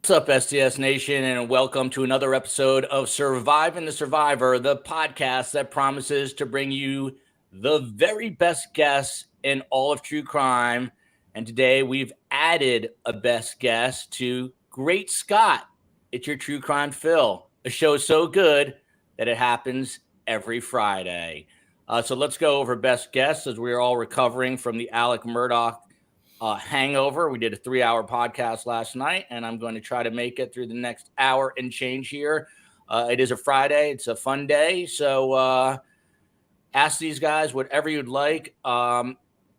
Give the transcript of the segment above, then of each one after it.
What's up, STS Nation, and welcome to another episode of Surviving the Survivor, the podcast that promises to bring you the very best guests in all of true crime. And today we've added a best guest to Great Scott. It's your True Crime Phil, a show so good that it happens every Friday. So let's go over best guests as we're all recovering from the Alec Murdaugh hangover. We did a 3-hour podcast last night, and I'm going to try to make it through the next hour and change here. It is a Friday. It's a fun day. So ask these guys whatever you'd like.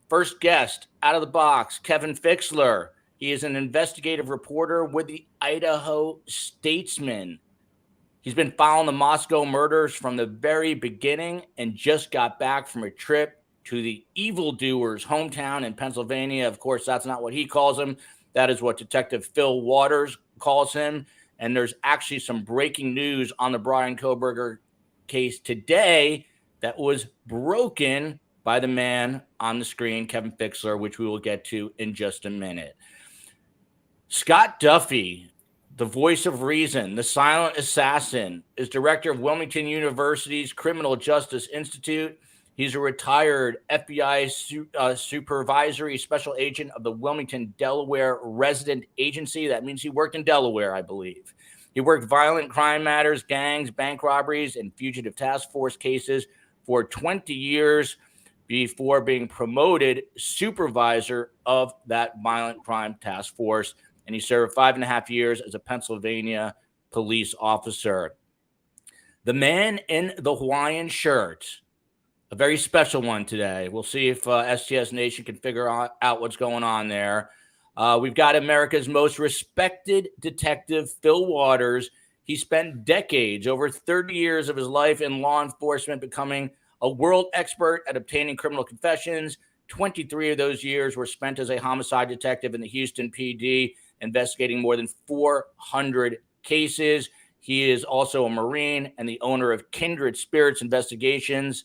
First guest out of the box, Kevin Fixler. He is an investigative reporter with the Idaho Statesman. He's been following the Moscow murders from the very beginning and just got back from a trip to the Evil Doer's hometown in Pennsylvania. Of course, that's not what he calls him. That is what Detective Phil Waters calls him. And there's actually some breaking news on the Bryan Kohberger case today that was broken by the man on the screen, Kevin Fixler, which we will get to in just a minute. Scott Duffy, the voice of reason, the silent assassin, is director of Wilmington University's Criminal Justice Institute. He's a retired FBI supervisory special agent of the Wilmington, Delaware resident agency. That means he worked in Delaware, I believe. He worked violent crime matters, gangs, bank robberies, and fugitive task force cases for 20 years before being promoted supervisor of that violent crime task force. And he served 5.5 years as a Pennsylvania police officer. The man in the Hawaiian shirt, a very special one today. We'll see if STS Nation can figure out what's going on there. We've got America's most respected detective, Phil Waters. He spent decades, over 30 years of his life in law enforcement, becoming a world expert at obtaining criminal confessions. 23 of those years were spent as a homicide detective in the Houston PD, investigating more than 400 cases. He is also a Marine and the owner of Kindred Spirits Investigations,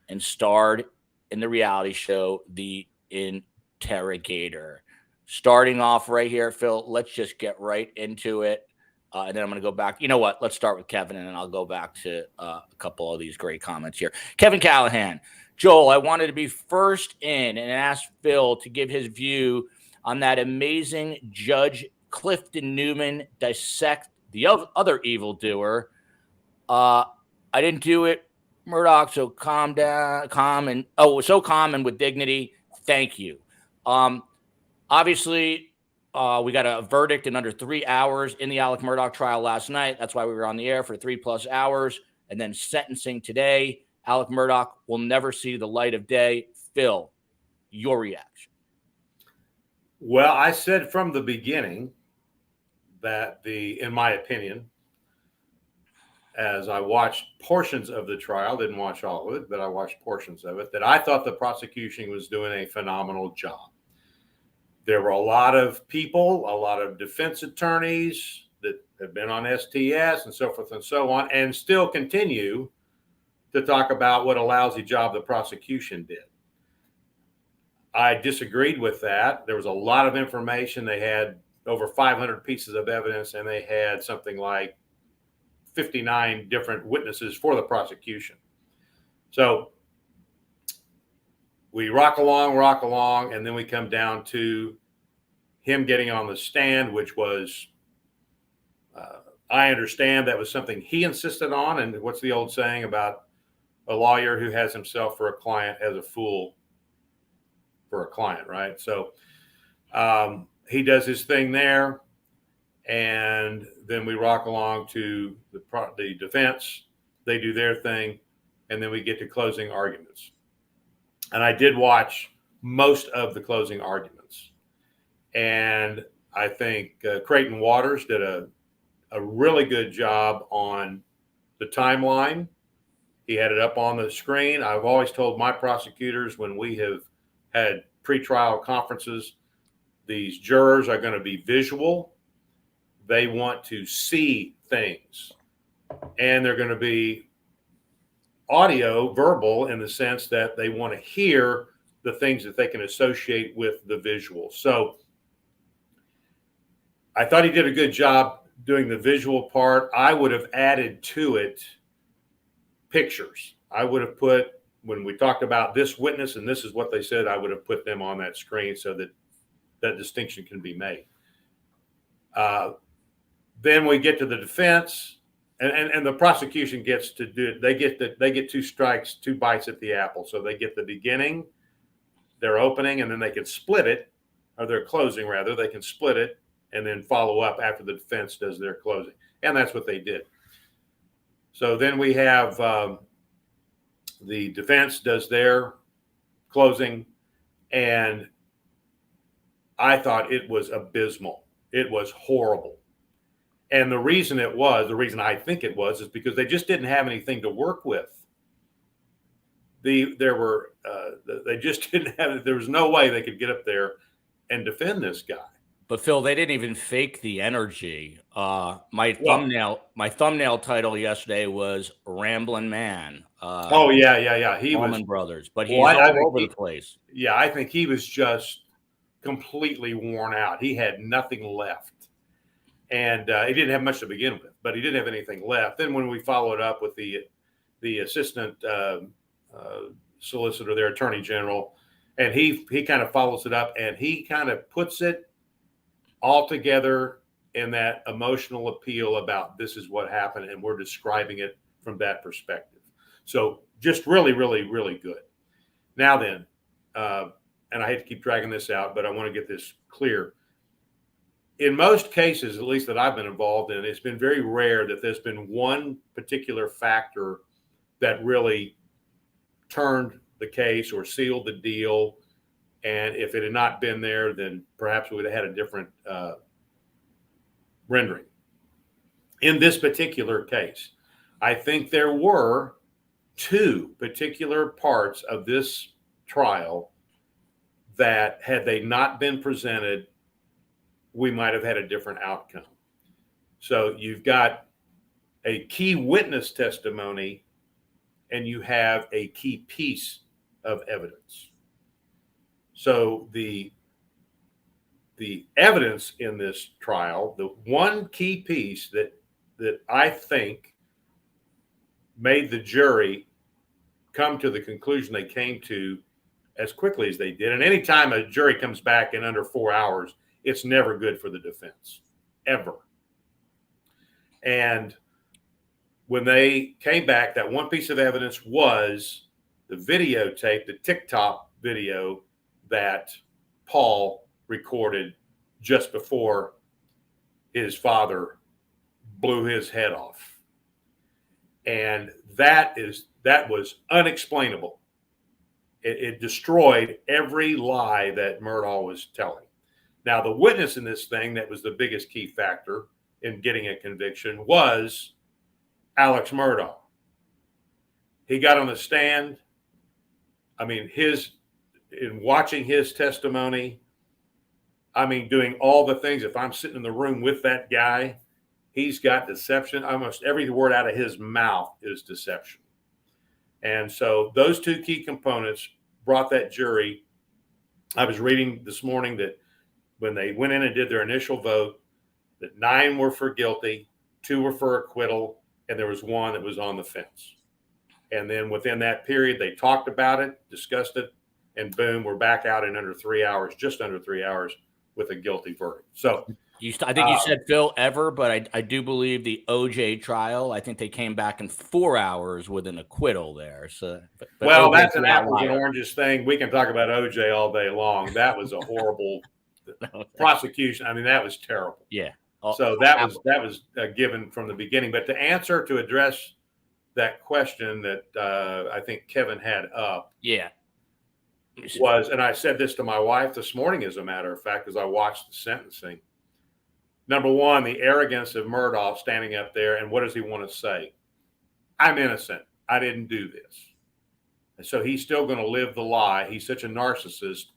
and starred in the reality show, The Interrogator. Starting off right here, Phil, let's just get right into it. And then I'm going to go back. You know what? Let's start with Kevin, and then I'll go back to a couple of these great comments here. Kevin Callahan. Joel, I wanted to be first in and ask Phil to give his view on that amazing Judge Clifton Newman dissect the other evildoer. I didn't do it, Murdaugh, so calm and with dignity. Thank you. Obviously, we got a verdict in under 3 hours in the Alec Murdaugh trial last night. That's why we were on the air for 3+ hours. And then sentencing today. Alec Murdaugh will never see the light of day. Phil, your reaction. Well, I said from the beginning that in my opinion, as I watched portions of the trial, didn't watch all of it, but I watched portions of it, that I thought the prosecution was doing a phenomenal job. There were a lot of people, a lot of defense attorneys that have been on STS and so forth and so on, and still continue to talk about what a lousy job the prosecution did. I disagreed with that. There was a lot of information. They had over 500 pieces of evidence, and they had something like 59 different witnesses for the prosecution. So we rock along, and then we come down to him getting on the stand, which was, I understand that was something he insisted on. And what's the old saying about a lawyer who has himself for a client as a fool for a client, right? So he does his thing there. And then we rock along to the defense. They do their thing. And then we get to closing arguments. And I did watch most of the closing arguments. And I think Creighton Waters did a really good job on the timeline. He had it up on the screen. I've always told my prosecutors when we have had pretrial conferences, these jurors are going to be visual. They want to see things, and they're going to be audio, verbal, in the sense that they want to hear the things that they can associate with the visual. So I thought he did a good job doing the visual part. I would have added to it pictures. I would have put, when we talked about this witness and this is what they said, I would have put them on that screen so that that distinction can be made. Then we get to the defense, and the prosecution gets to do it. They get 2 strikes, 2 bites at the apple. So they get the beginning, their opening, and then they can split it, or their closing rather. They can split it and then follow up after the defense does their closing, and that's what they did. So then we have the defense does their closing, and I thought it was abysmal. It was horrible. And the reason I think it was, is because they just didn't have anything to work with. They just didn't have, there was no way they could get up there and defend this guy. But Phil, they didn't even fake the energy. My thumbnail title yesterday was "Ramblin' Man." He was Brothers, but he's all over the place. Yeah, I think he was just completely worn out. He had nothing left, and he didn't have much to begin with. But he didn't have anything left. Then when we followed up with the assistant solicitor, their attorney general, and he kind of follows it up, and he kind of puts it all together in that emotional appeal about this is what happened, and we're describing it from that perspective. So just really, really, really good. Now then, and I hate to keep dragging this out, but I want to get this clear. In most cases, at least that I've been involved in, it's been very rare that there's been one particular factor that really turned the case or sealed the deal. And if it had not been there, then perhaps we would have had a different rendering. In this particular case, I think there were 2 particular parts of this trial that, had they not been presented, we might have had a different outcome. So you've got a key witness testimony, and you have a key piece of evidence. So the evidence in this trial, the one key piece that I think made the jury come to the conclusion they came to as quickly as they did. And anytime a jury comes back in under 4 hours, it's never good for the defense, ever. And when they came back, that one piece of evidence was the videotape, the TikTok video that Paul recorded just before his father blew his head off. And that was unexplainable. It destroyed every lie that Murdaugh was telling. Now, the witness in this thing that was the biggest key factor in getting a conviction was Alec Murdaugh. He got on the stand. I mean, in watching his testimony, I mean, doing all the things. If I'm sitting in the room with that guy, he's got deception. Almost every word out of his mouth is deception. And so those 2 key components brought that jury. I was reading this morning that when they went in and did their initial vote, that 9 were for guilty, 2 were for acquittal, and there was 1 that was on the fence. And then within that period, they talked about it, discussed it, and boom, we're back out in under 3 hours, just under 3 hours, with a guilty verdict. So I think you said Phil ever, but I do believe the OJ trial, I think they came back in 4 hours with an acquittal there. So, well, that's an apples and oranges thing. We can talk about OJ all day long. That was a horrible prosecution. I mean, that was terrible. Yeah. So that was given from the beginning. But to address that question that I think Kevin had up. Yeah. Was, and I said this to my wife this morning, as a matter of fact, as I watched the sentencing. Number one, the arrogance of Murdaugh standing up there, and what does he want to say? I'm innocent. I didn't do this. And so he's still going to live the lie. He's such a narcissist.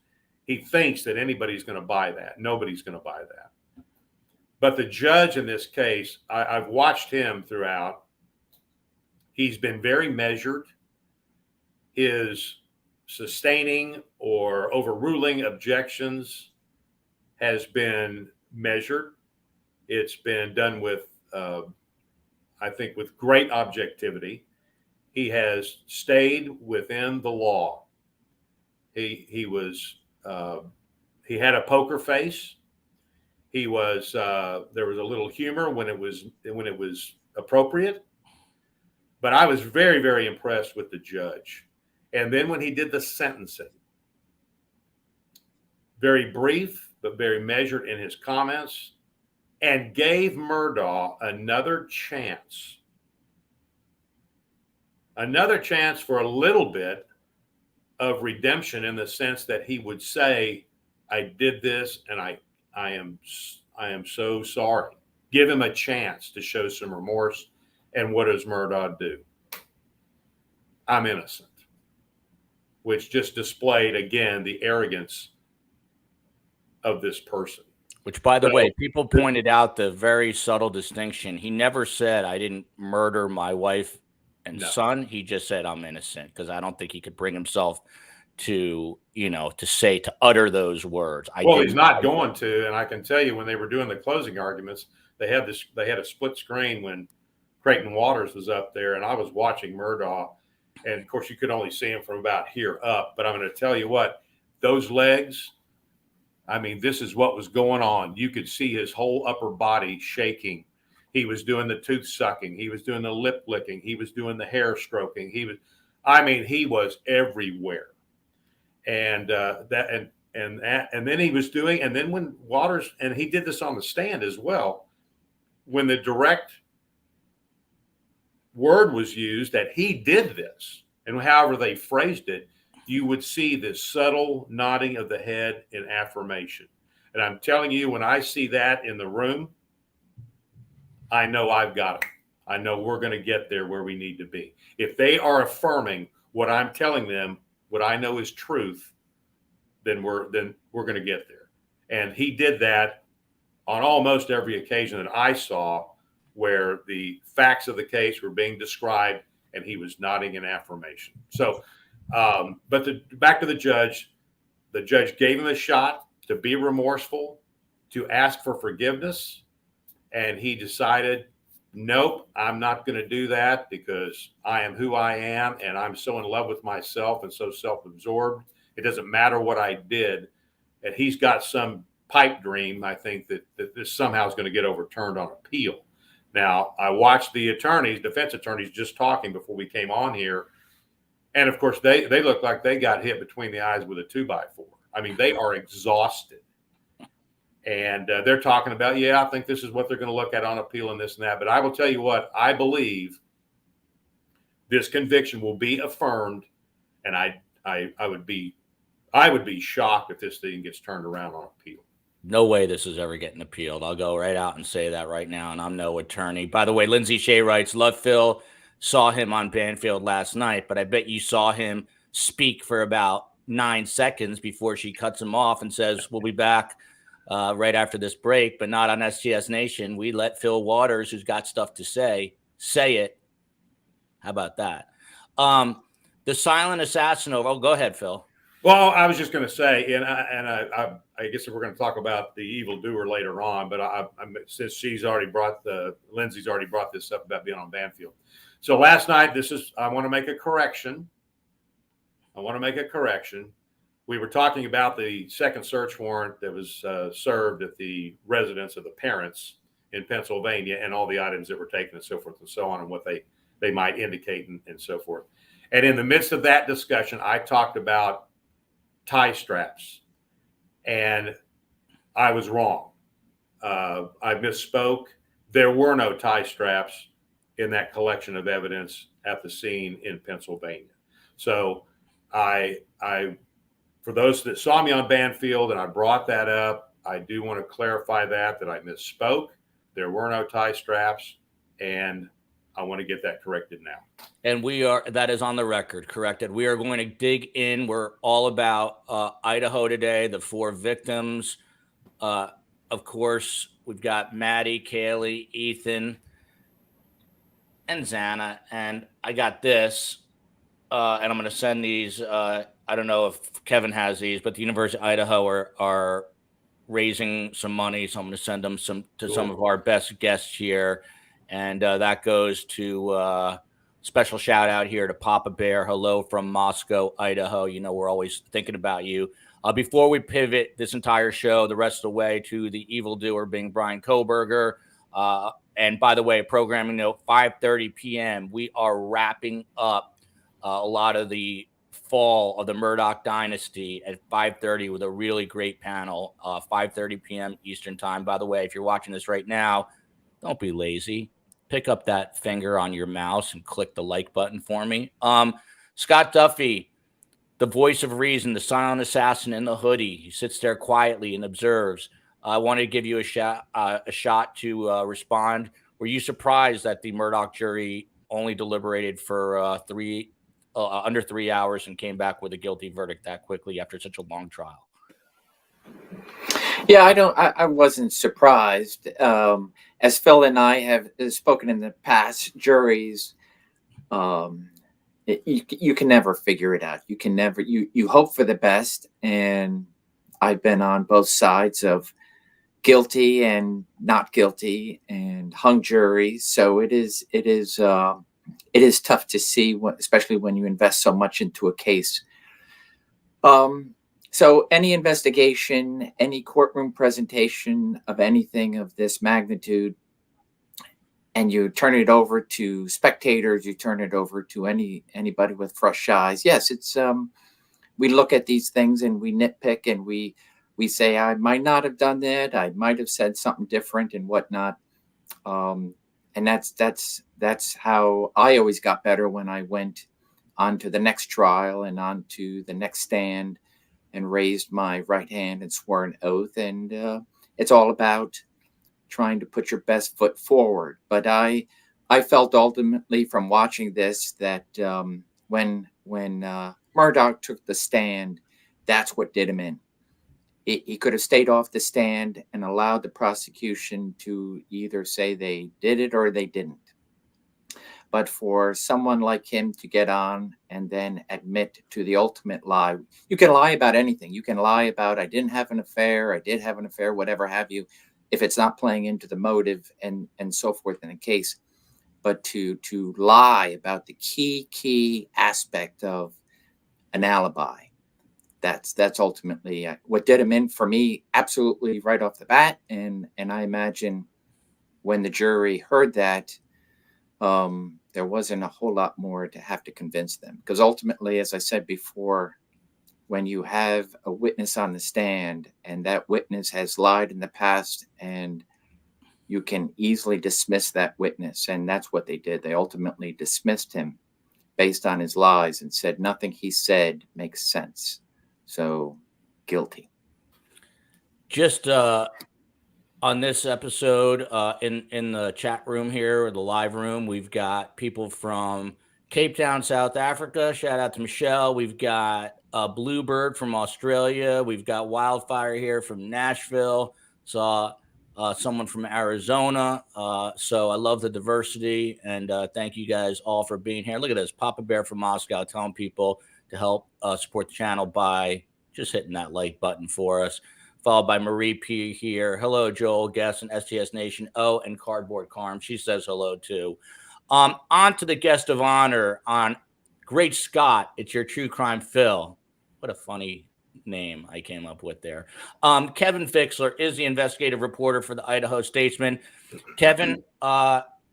He thinks that anybody's going to buy that. Nobody's going to buy that. But the judge in this case, I've watched him throughout. He's been very measured. His sustaining or overruling objections has been measured. It's been done with, I think, with great objectivity. He has stayed within the law. He had a poker face. He was there was a little humor when it was appropriate. But I was very, very impressed with the judge. And then when he did the sentencing, very brief but very measured in his comments, and gave Murdaugh another chance for a little bit of redemption, in the sense that he would say, I did this and I am so sorry. Give him a chance to show some remorse. And what does Murdaugh do? I'm innocent, which just displayed again the arrogance of this person. Which, by the way, people pointed out the very subtle distinction. He never said, I didn't murder my wife and son. He just said, I'm innocent, because I don't think he could bring himself to, to utter those words. He's not going to. And I can tell you, when they were doing the closing arguments, they had a split screen when Creighton Waters was up there, and I was watching Murdaugh. And of course, you could only see him from about here up. But I'm going to tell you what, those legs, I mean, this is what was going on. You could see his whole upper body shaking. He was doing the tooth sucking. He was doing the lip licking. He was doing the hair stroking. He was everywhere. And then he was doing, and then when Waters, and he did this on the stand as well, when the direct word was used that he did this, and however they phrased it, you would see this subtle nodding of the head in affirmation. And I'm telling you, when I see that in the room, I know I've got them. I know we're going to get there where we need to be. If they are affirming what I'm telling them, what I know is truth, then we're going to get there. And he did that on almost every occasion that I saw, where the facts of the case were being described and he was nodding in affirmation. So, back to the judge gave him a shot to be remorseful, to ask for forgiveness. And he decided, nope, I'm not going to do that, because I am who I am. And I'm so in love with myself and so self-absorbed. It doesn't matter what I did. And he's got some pipe dream, I think, that this somehow is going to get overturned on appeal. Now, I watched the defense attorneys just talking before we came on here. And of course, they look like they got hit between the eyes with a 2x4. I mean, they are exhausted. And they're talking about, I think this is what they're going to look at on appeal and this and that. But I will tell you what, I believe this conviction will be affirmed. And I would be shocked if this thing gets turned around on appeal. No way this is ever getting appealed. I'll go right out and say that right now, and I'm no attorney. By the way, Lindsay Shea writes, love Phil, saw him on Banfield last night, but I bet you saw him speak for about 9 seconds before she cuts him off and says, we'll be back right after this break, but not on STS Nation. We let Phil Waters, who's got stuff to say it. How about that? The silent assassin over. Oh, go ahead, Phil. Well, I was just going to say, and I guess we're going to talk about the Evil Doer later on, but since Lindsay's already brought this up about being on Banfield. So last night, I want to make a correction. We were talking about the second search warrant that was served at the residence of the parents in Pennsylvania, and all the items that were taken and so forth and so on, and what they might indicate and so forth. And in the midst of that discussion, I talked about tie straps, and I was wrong. I misspoke. There were no tie straps in that collection of evidence at the scene in Pennsylvania. So I for those that saw me on Banfield and I brought that up, I do want to clarify that I misspoke. There were no tie straps, and I want to get that corrected now. And that is on the record, corrected. We are going to dig in. We're all about Idaho today, the 4 victims. Of course, we've got Maddie, Kaylee, Ethan, and Xana. And I got this, and I'm going to send these. I don't know if Kevin has these, but the University of Idaho are raising some money, so I'm going to send them some of our best guests here, and that goes to special shout out here to Papa Bear. Hello from Moscow, Idaho. You know we're always thinking about you. Before we pivot this entire show the rest of the way to the Evil Doer being Bryan Kohberger, and by the way, programming note, 5:30 p.m. We are wrapping up a lot of the fall of the Murdaugh dynasty at 5:30 with a really great panel. 5:30 p.m. Eastern time. By the way, if you're watching this right now, don't be lazy. Pick up that finger on your mouse and click the like button for me. Scott Duffy, the voice of reason, the silent assassin in the hoodie. He sits there quietly and observes. I wanted to give you a shot to respond. Were you surprised that the Murdaugh jury only deliberated for under 3 hours and came back with a guilty verdict that quickly after such a long trial? Yeah, I wasn't surprised. As Phil and I have spoken in the past, juries, you can never figure it out. You can never, you hope for the best. And I've been on both sides of guilty and not guilty and hung juries. So it is tough to see, especially when you invest so much into a case. So any investigation, any courtroom presentation of anything of this magnitude, and you turn it over to spectators, you turn it over to anybody with fresh eyes. Yes, it's we look at these things and we nitpick and we say, I might not have done that. I might have said something different and whatnot. And that's how I always got better when I went on to the next trial and on to the next stand and raised my right hand and swore an oath. And it's all about trying to put your best foot forward. But I felt ultimately from watching this that when Murdaugh took the stand, that's what did him in. He could have stayed off the stand and allowed the prosecution to either say they did it or they didn't. But for someone like him to get on and then admit to the ultimate lie, you can lie about anything. You can lie about, I didn't have an affair, I did have an affair, whatever have you, if it's not playing into the motive and so forth in a case. But to lie about the key aspect of an alibi, that's ultimately what did him in for me, absolutely right off the bat. And I imagine when the jury heard that, there wasn't a whole lot more to have to convince them. Because ultimately, as I said before, when you have a witness on the stand and that witness has lied in the past, and you can easily dismiss that witness. And that's what they did. They ultimately dismissed him based on his lies and said nothing he said makes sense. So guilty. Just on this episode, in the chat room here, or the live room, we've got people from Cape Town, South Africa. Shout out to Michelle. We've got Bluebird from Australia. We've got Wildfire here from Nashville. Saw someone from Arizona. So I love the diversity, and thank you guys all for being here. Look at this, Papa Bear from Moscow telling people to help support the channel by just hitting that like button for us. Followed by Marie P here. Hello, Joel, guest and STS Nation. Oh, and Cardboard Carm. She says hello too. On to the guest of honor on Great Scott. It's your true crime Phil. What a funny name I came up with there. Kevin Fixler is the investigative reporter for the Idaho Statesman. Kevin,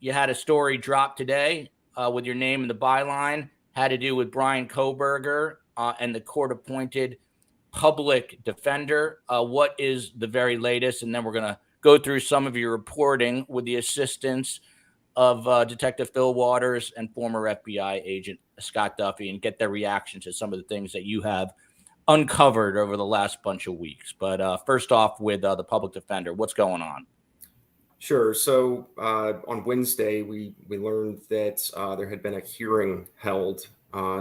you had a story drop today with your name in the byline. Had to do with Bryan Kohberger and the court-appointed public defender. What is the very latest? And then we're going to go through some of your reporting with the assistance of Detective Phil Waters and former FBI agent Scott Duffy, and get their reaction to some of the things that you have uncovered over the last bunch of weeks. But first off with the public defender, what's going on? Sure. So on Wednesday, we learned that there had been a hearing held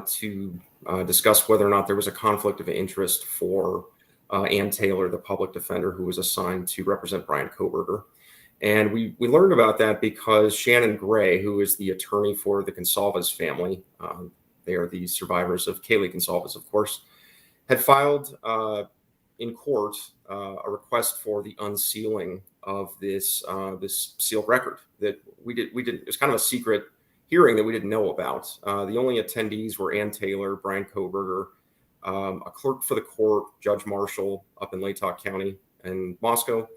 to discuss whether or not there was a conflict of interest for Ann Taylor, the public defender who was assigned to represent Bryan Kohberger. And we learned about that because Shannon Gray, who is the attorney for the Consalves family, they are the survivors of Kaylee Consalves, of course, had filed in court a request for the unsealing of this sealed record that we did. It was kind of a secret hearing that we didn't know about. The only attendees were Ann Taylor, Bryan Kohberger, a clerk for the court, Judge Marshall up in Latah County in Moscow,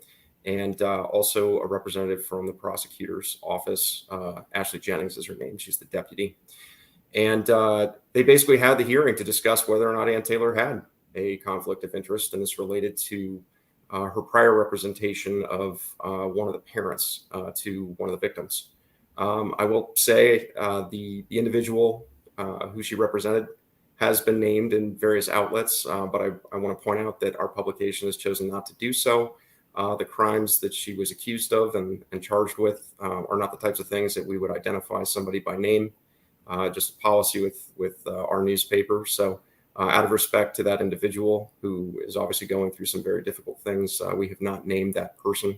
and also a representative from the prosecutor's office. Ashley Jennings is her name. She's the deputy. And they basically had the hearing to discuss whether or not Ann Taylor had a conflict of interest, and this related to her prior representation of one of the parents to one of the victims. I will say the individual who she represented has been named in various outlets, but I want to point out that our publication has chosen not to do so. The crimes that she was accused of and charged with are not the types of things that we would identify somebody by name, just a policy with our newspaper. So out of respect to that individual who is obviously going through some very difficult things, we have not named that person.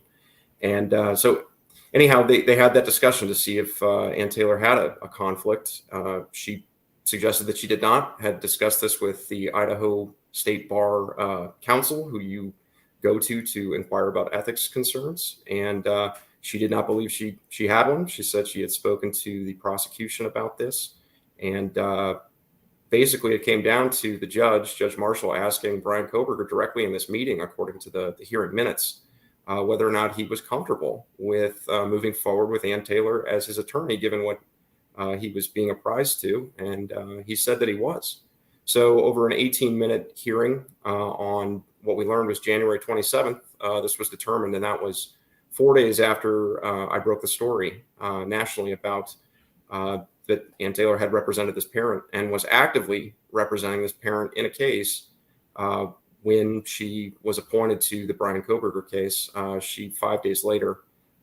And so anyhow, they had that discussion to see if Ann Taylor had a conflict. She suggested that she did not, had discussed this with the Idaho State Bar Council, who you go to inquire about ethics concerns. And she did not believe she had one. She said she had spoken to the prosecution about this. And basically it came down to the Judge Marshall, asking Bryan Kohberger directly in this meeting, according to the hearing minutes, whether or not he was comfortable with moving forward with Ann Taylor as his attorney, given what he was being apprised to. And he said that he was. So over an 18-minute hearing on what we learned was January 27th, this was determined, and that was 4 days after I broke the story nationally about that Ann Taylor had represented this parent and was actively representing this parent in a case when she was appointed to the Bryan Kohberger case. She 5 days later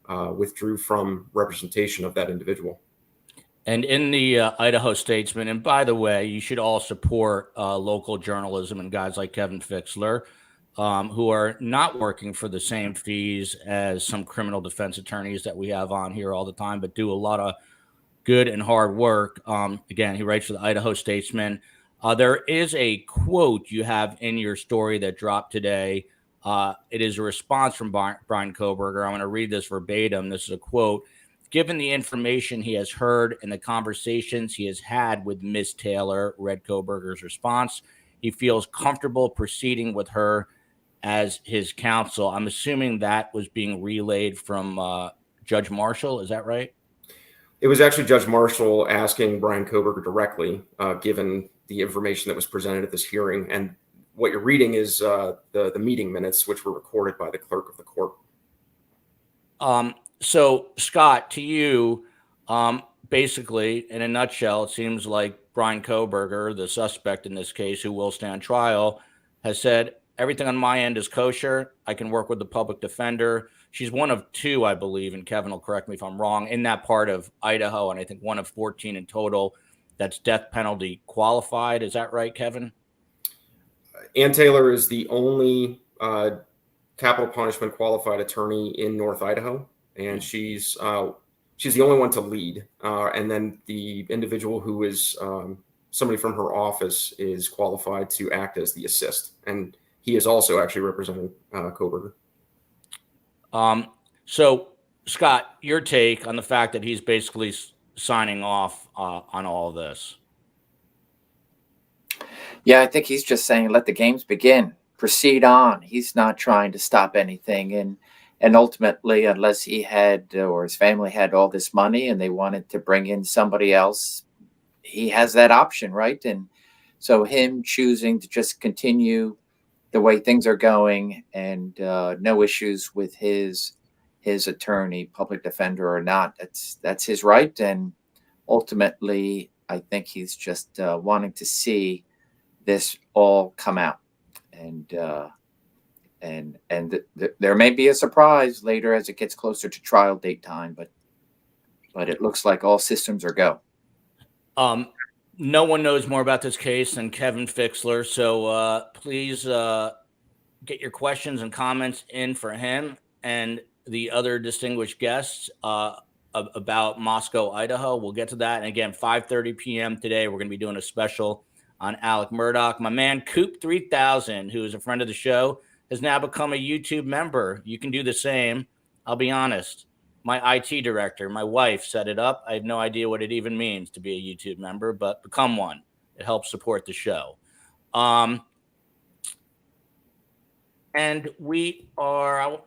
withdrew from representation of that individual. And in the Idaho Statesman, and by the way, you should all support local journalism and guys like Kevin Fixler, who are not working for the same fees as some criminal defense attorneys that we have on here all the time, but do a lot of good and hard work. Again, he writes for the Idaho Statesman. There is a quote you have in your story that dropped today. It is a response from Bryan Kohberger. I'm going to read this verbatim. This is a quote. Given the information he has heard and the conversations he has had with Ms. Taylor, read Kohberger's response, he feels comfortable proceeding with her as his counsel. I'm assuming that was being relayed from Judge Marshall. Is that right? It was actually Judge Marshall asking Bryan Kohberger directly, given the information that was presented at this hearing. And what you're reading is the meeting minutes, which were recorded by the clerk of the court. So, Scott, to you, basically, in a nutshell, it seems like Bryan Kohberger, the suspect in this case, who will stand trial, has said, everything on my end is kosher. I can work with the public defender. She's one of two, I believe, and Kevin will correct me if I'm wrong, in that part of Idaho, and I think one of 14 in total that's death penalty qualified. Is that right, Kevin? Ann Taylor is the only capital punishment qualified attorney in North Idaho. And she's the only one to lead. And then the individual who is somebody from her office is qualified to act as the assist. And he is also actually representing Kohberger. So, Scott, your take on the fact that he's basically signing off on all of this? Yeah, I think he's just saying, let the games begin. Proceed on. He's not trying to stop anything. And ultimately, unless he had or his family had all this money and they wanted to bring in somebody else, he has that option, right? And so him choosing to just continue the way things are going and no issues with his attorney, public defender or not, that's his right. And ultimately, I think he's just wanting to see this all come out. And there may be a surprise later as it gets closer to trial date time, but it looks like all systems are go. No one knows more about this case than Kevin Fixler, so please get your questions and comments in for him and the other distinguished guests about Moscow, Idaho. We'll get to that. And again, 5:30 p.m. today, we're going to be doing a special on Alec Murdaugh. My man, Coop 3000, who is a friend of the show, has now become a YouTube member. You can do the same. I'll be honest. My IT director, my wife, set it up. I have no idea what it even means to be a YouTube member, but become one. It helps support the show. And we are,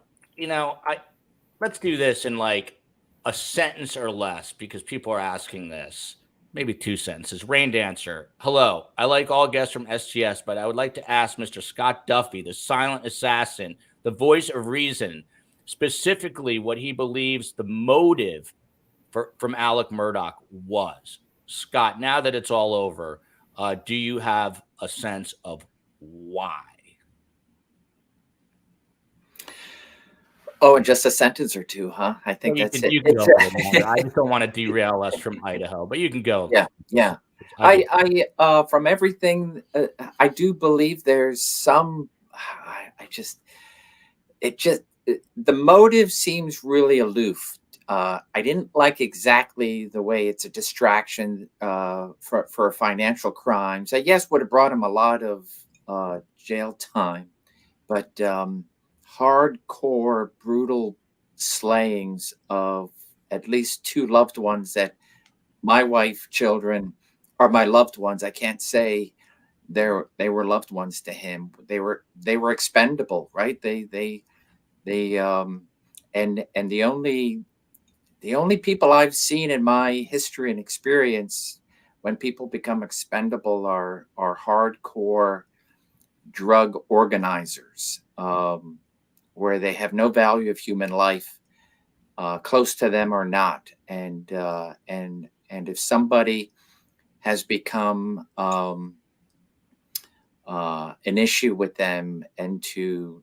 let's do this in like a sentence or less because people are asking this. Maybe 2 sentences. Rain Dancer. Hello. I like all guests from SGS, but I would like to ask Mr. Scott Duffy, the silent assassin, the voice of reason, specifically what he believes the motive from Alec Murdaugh was. Scott, now that it's all over, do you have a sense of why? Oh, and just a sentence or two, huh? I think that's it. You can go a little longer. I just don't want to derail us from Idaho, but you can go. Yeah. I from everything, I do believe there's some. The motive seems really aloof. I didn't like exactly the way it's a distraction for financial crimes. I guess would have brought him a lot of jail time, but hardcore, brutal slayings of at least 2 loved ones that my wife, children are my loved ones. I can't say they were loved ones to him. They were expendable, right? And the only people I've seen in my history and experience when people become expendable are hardcore drug organizers, where they have no value of human life, close to them or not. And if somebody has become an issue with them, and to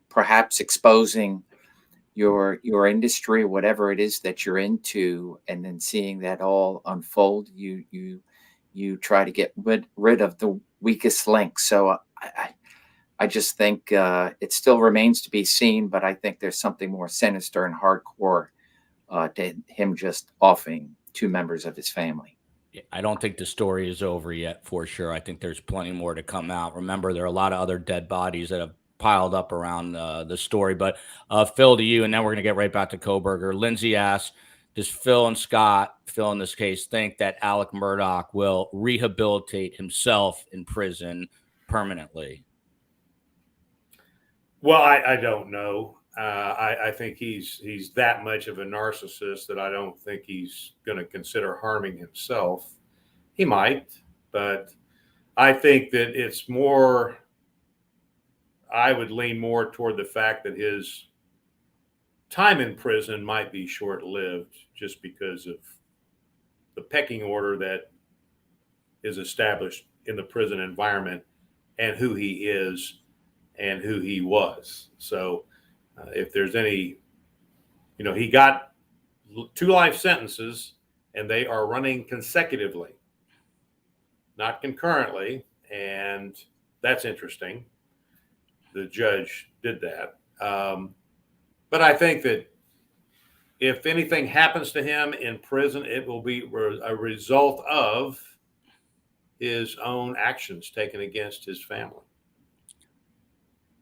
perhaps exposing your industry, whatever it is that you're into, and then seeing that all unfold, you try to get rid of the weakest link. So I just think it still remains to be seen, but I think there's something more sinister and hardcore to him just offing 2 members of his family. I don't think the story is over yet, for sure. I think there's plenty more to come out. Remember, there are a lot of other dead bodies that have piled up around the story. But Phil, to you, and then we're going to get right back to Kohberger. Lindsay asks, does Phil and Scott, Phil in this case, think that Alec Murdaugh will rehabilitate himself in prison permanently? Well, I don't know. I think he's that much of a narcissist that I don't think he's going to consider harming himself. He might, but I think that it's more, I would lean more toward the fact that his time in prison might be short-lived just because of the pecking order that is established in the prison environment and who he is and who he was. So if there's any, he got 2 life sentences and they are running consecutively, not concurrently. And that's interesting. The judge did that. But I think that if anything happens to him in prison, it will be a result of his own actions taken against his family.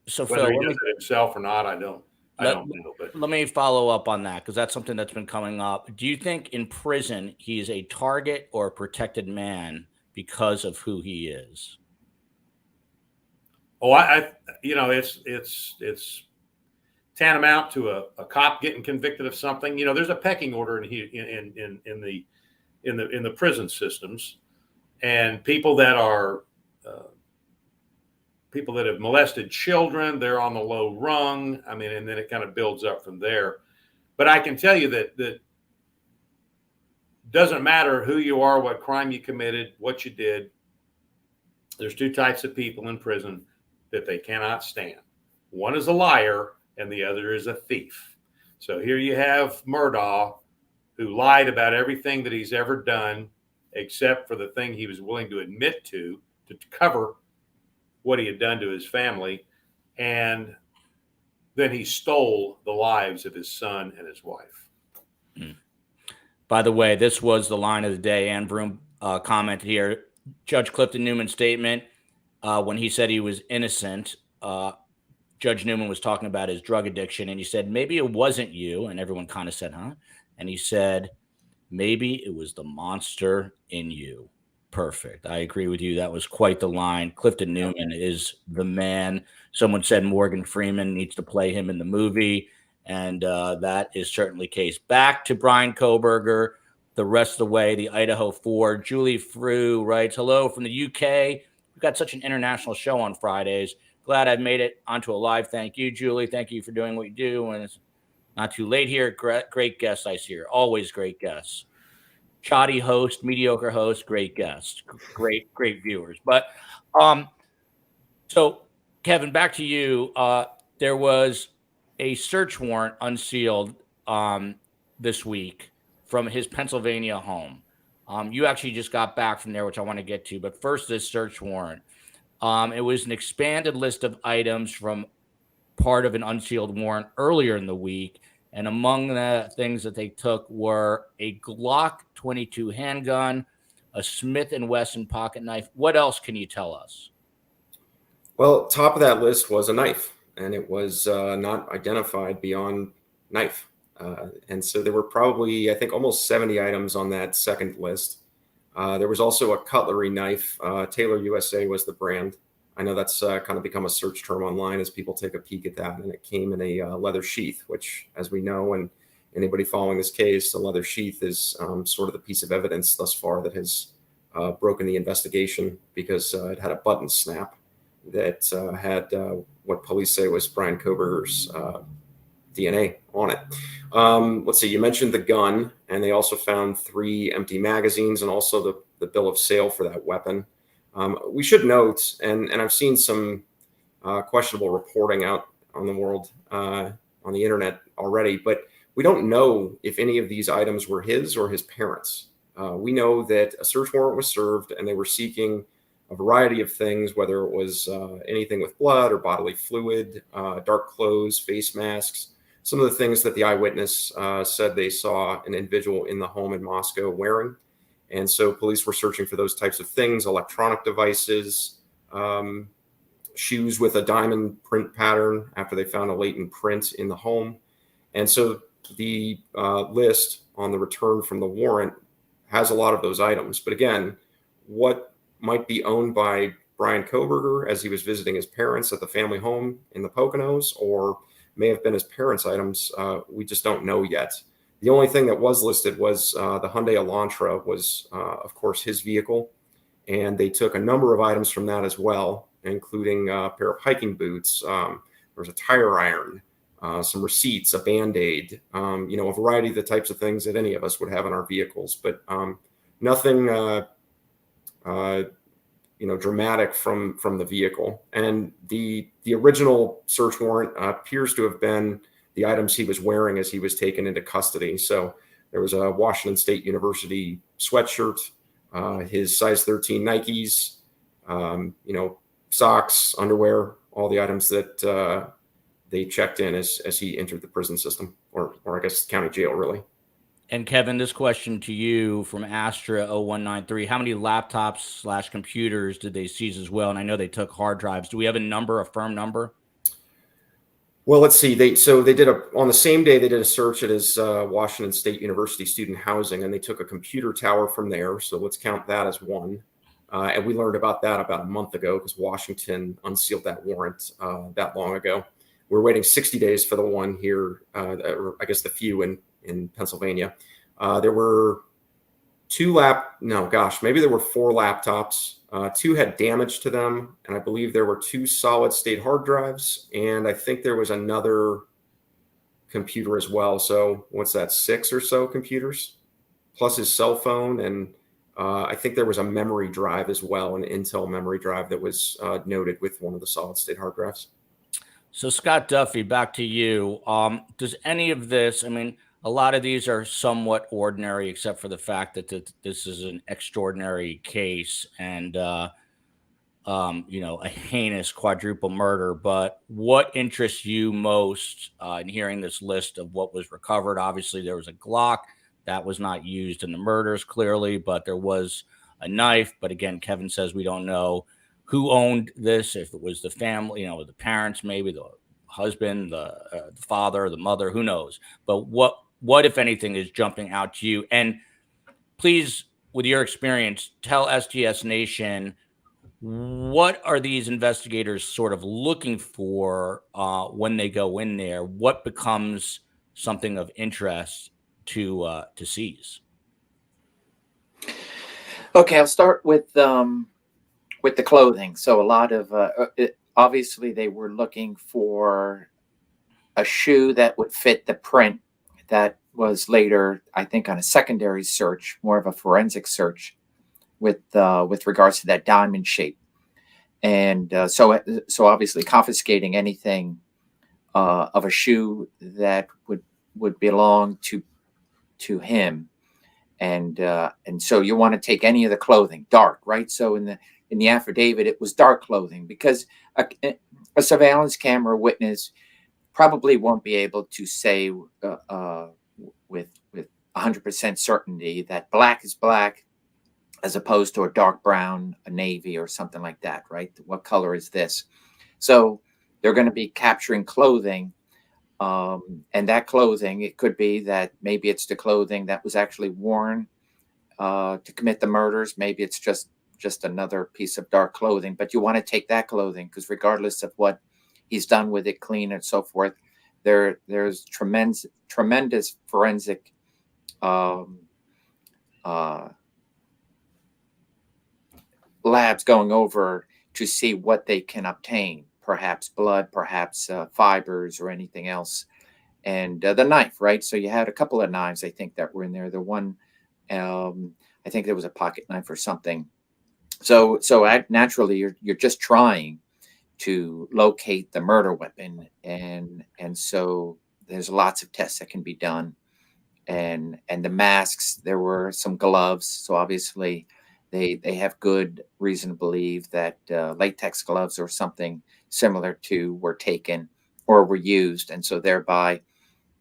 So whether Phil, he does it himself or not, I don't know. But let me follow up on that, because that's something that's been coming up. Do you think in prison he is a target or a protected man because of who he is? Oh, it's tantamount to a cop getting convicted of something. There's a pecking order in the prison systems, and people that are people that have molested children, they're on the low rung. I mean, and then it kind of builds up from there. But I can tell you that doesn't matter who you are, what crime you committed, what you did. There's 2 types of people in prison that they cannot stand. One is a liar and the other is a thief. So here you have Murdaugh, who lied about everything that he's ever done, except for the thing he was willing to admit to cover what he had done to his family. And then he stole the lives of his son and his wife. By the way, this was the line of the day. Ann Vroom commented here. Judge Clifton Newman's statement when he said he was innocent Judge Newman was talking about his drug addiction, and he said, maybe it wasn't you. And everyone kind of said, huh? And he said, maybe it was the monster in you. Perfect. I agree with you. That was quite the line. Clifton Newman is the man. Someone said Morgan Freeman needs to play him in the movie, and that is certainly the case. Back to Bryan Kohberger, the rest of the way, the Idaho 4. Julie Frew writes, hello from the UK. We've got such an international show on Fridays. Glad I've made it onto a live. Thank you, Julie. Thank you for doing what you do. And it's not too late here. Great guests I see here. Always great guests. Shoddy host, mediocre host, great guest, great viewers. But so Kevin, back to you. There was a search warrant unsealed this week from his Pennsylvania home. You actually just got back from there, which I want to get to. But first, this search warrant. It was an expanded list of items from part of an unsealed warrant earlier in the week. And among the things that they took were a Glock 22 handgun, a Smith & Wesson pocket knife. What else can you tell us? Well, top of that list was a knife, and it was not identified beyond knife. And so there were probably, I think, almost 70 items on that second list. There was also a cutlery knife. Taylor USA was the brand. I know that's kind of become a search term online as people take a peek at that. And it came in a leather sheath, which, as we know, and anybody following this case, the leather sheath is sort of the piece of evidence thus far that has broken the investigation, because it had a button snap that had what police say was Bryan Kohberger's DNA on it. Let's see, you mentioned the gun, and they also found 3 empty magazines and also the bill of sale for that weapon. We should note, and I've seen some questionable reporting out on the world, on the internet already, but we don't know if any of these items were his or his parents. We know that a search warrant was served and they were seeking a variety of things, whether it was anything with blood or bodily fluid, dark clothes, face masks, some of the things that the eyewitness said they saw an individual in the home in Moscow wearing. And so police were searching for those types of things, electronic devices, shoes with a diamond print pattern after they found a latent print in the home. And so the list on the return from the warrant has a lot of those items. But again, what might be owned by Bryan Kohberger as he was visiting his parents at the family home in the Poconos, or may have been his parents' items, we just don't know yet. The only thing that was listed was the Hyundai Elantra was, of course, his vehicle. And they took a number of items from that as well, including a pair of hiking boots. There was a tire iron, some receipts, a Band-Aid, a variety of the types of things that any of us would have in our vehicles. But nothing, dramatic from the vehicle. And the original search warrant appears to have been the items he was wearing as he was taken into custody. So there was a Washington State University sweatshirt, his size 13 Nikes, socks, underwear, all the items that they checked in as he entered the prison system, or I guess county jail, really. And Kevin, this question to you from Astra 0193, how many laptops / computers did they seize as well? And I know they took hard drives. Do we have a firm number? Well, let's see. On the same day, they did a search at his Washington State University student housing, and they took a computer tower from there. So let's count that as one. And we learned about that about a month ago because Washington unsealed that warrant that long ago. We're waiting 60 days for the one here, or I guess the few in Pennsylvania. There were maybe there were 4 laptops. 2 had damage to them, and I believe there were 2 solid state hard drives, and I think there was another computer as well. So what's that, 6 or so computers, plus his cell phone, and I think there was a memory drive as well, an Intel memory drive that was noted with one of the solid state hard drives. So Scott Duffy, back to you. Does any of this, a lot of these are somewhat ordinary, except for the fact that this is an extraordinary case and, a heinous quadruple murder. But what interests you most in hearing this list of what was recovered? Obviously, there was a Glock that was not used in the murders, clearly, but there was a knife. But again, Kevin says we don't know who owned this, if it was the family, the parents, maybe the husband, the father, the mother, who knows? But what if anything is jumping out to you? And please, with your experience, tell STS Nation, what are these investigators sort of looking for when they go in there? What becomes something of interest to seize? Okay, I'll start with the clothing. So a lot of obviously they were looking for a shoe that would fit the print that was later, I think, on a secondary search, more of a forensic search, with regards to that diamond shape. And so obviously confiscating anything of a shoe that would belong to him. And so you want to take any of the clothing, dark, right? So in the affidavit, it was dark clothing, because a surveillance camera witness probably won't be able to say with 100% certainty that black is black, as opposed to a dark brown, a navy, or something like that, right? What color is this? So they're going to be capturing clothing. And that clothing, it could be that maybe it's the clothing that was actually worn to commit the murders. Maybe it's just another piece of dark clothing. But you want to take that clothing, because regardless of what he's done with it, clean and so forth, there's tremendous forensic labs going over to see what they can obtain. Perhaps blood, perhaps fibers, or anything else. And the knife, right? So you had a couple of knives, I think, that were in there. The one, I think there was a pocket knife or something. So naturally, you're just trying to locate the murder weapon, and so there's lots of tests that can be done. And the masks, there were some gloves, so obviously they have good reason to believe that latex gloves or something similar to were taken or were used. And so thereby,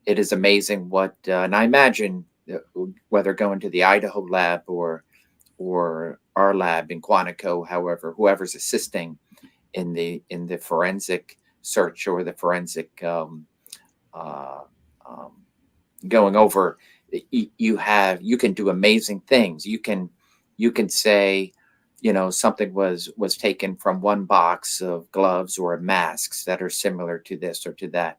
it is amazing what, and I imagine whether going to the Idaho lab or our lab in Quantico, however, whoever's assisting in the forensic search or the forensic going over, you can do amazing things. You can say, something was taken from one box of gloves or masks that are similar to this or to that.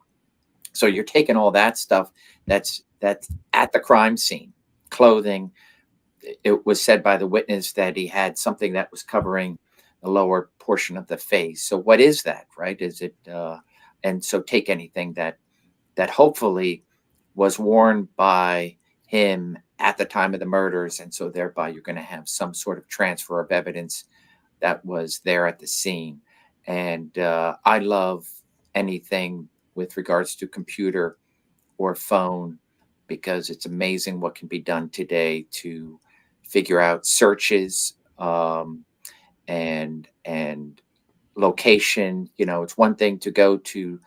So you're taking all that stuff that's at the crime scene. Clothing, it was said by the witness that he had something that was covering the lower portion of the face. So what is that, right? Is it, and so take anything that hopefully was worn by him at the time of the murders, and so thereby you're going to have some sort of transfer of evidence that was there at the scene. And I love anything with regards to computer or phone, because it's amazing what can be done today to figure out searches and location. It's one thing to go to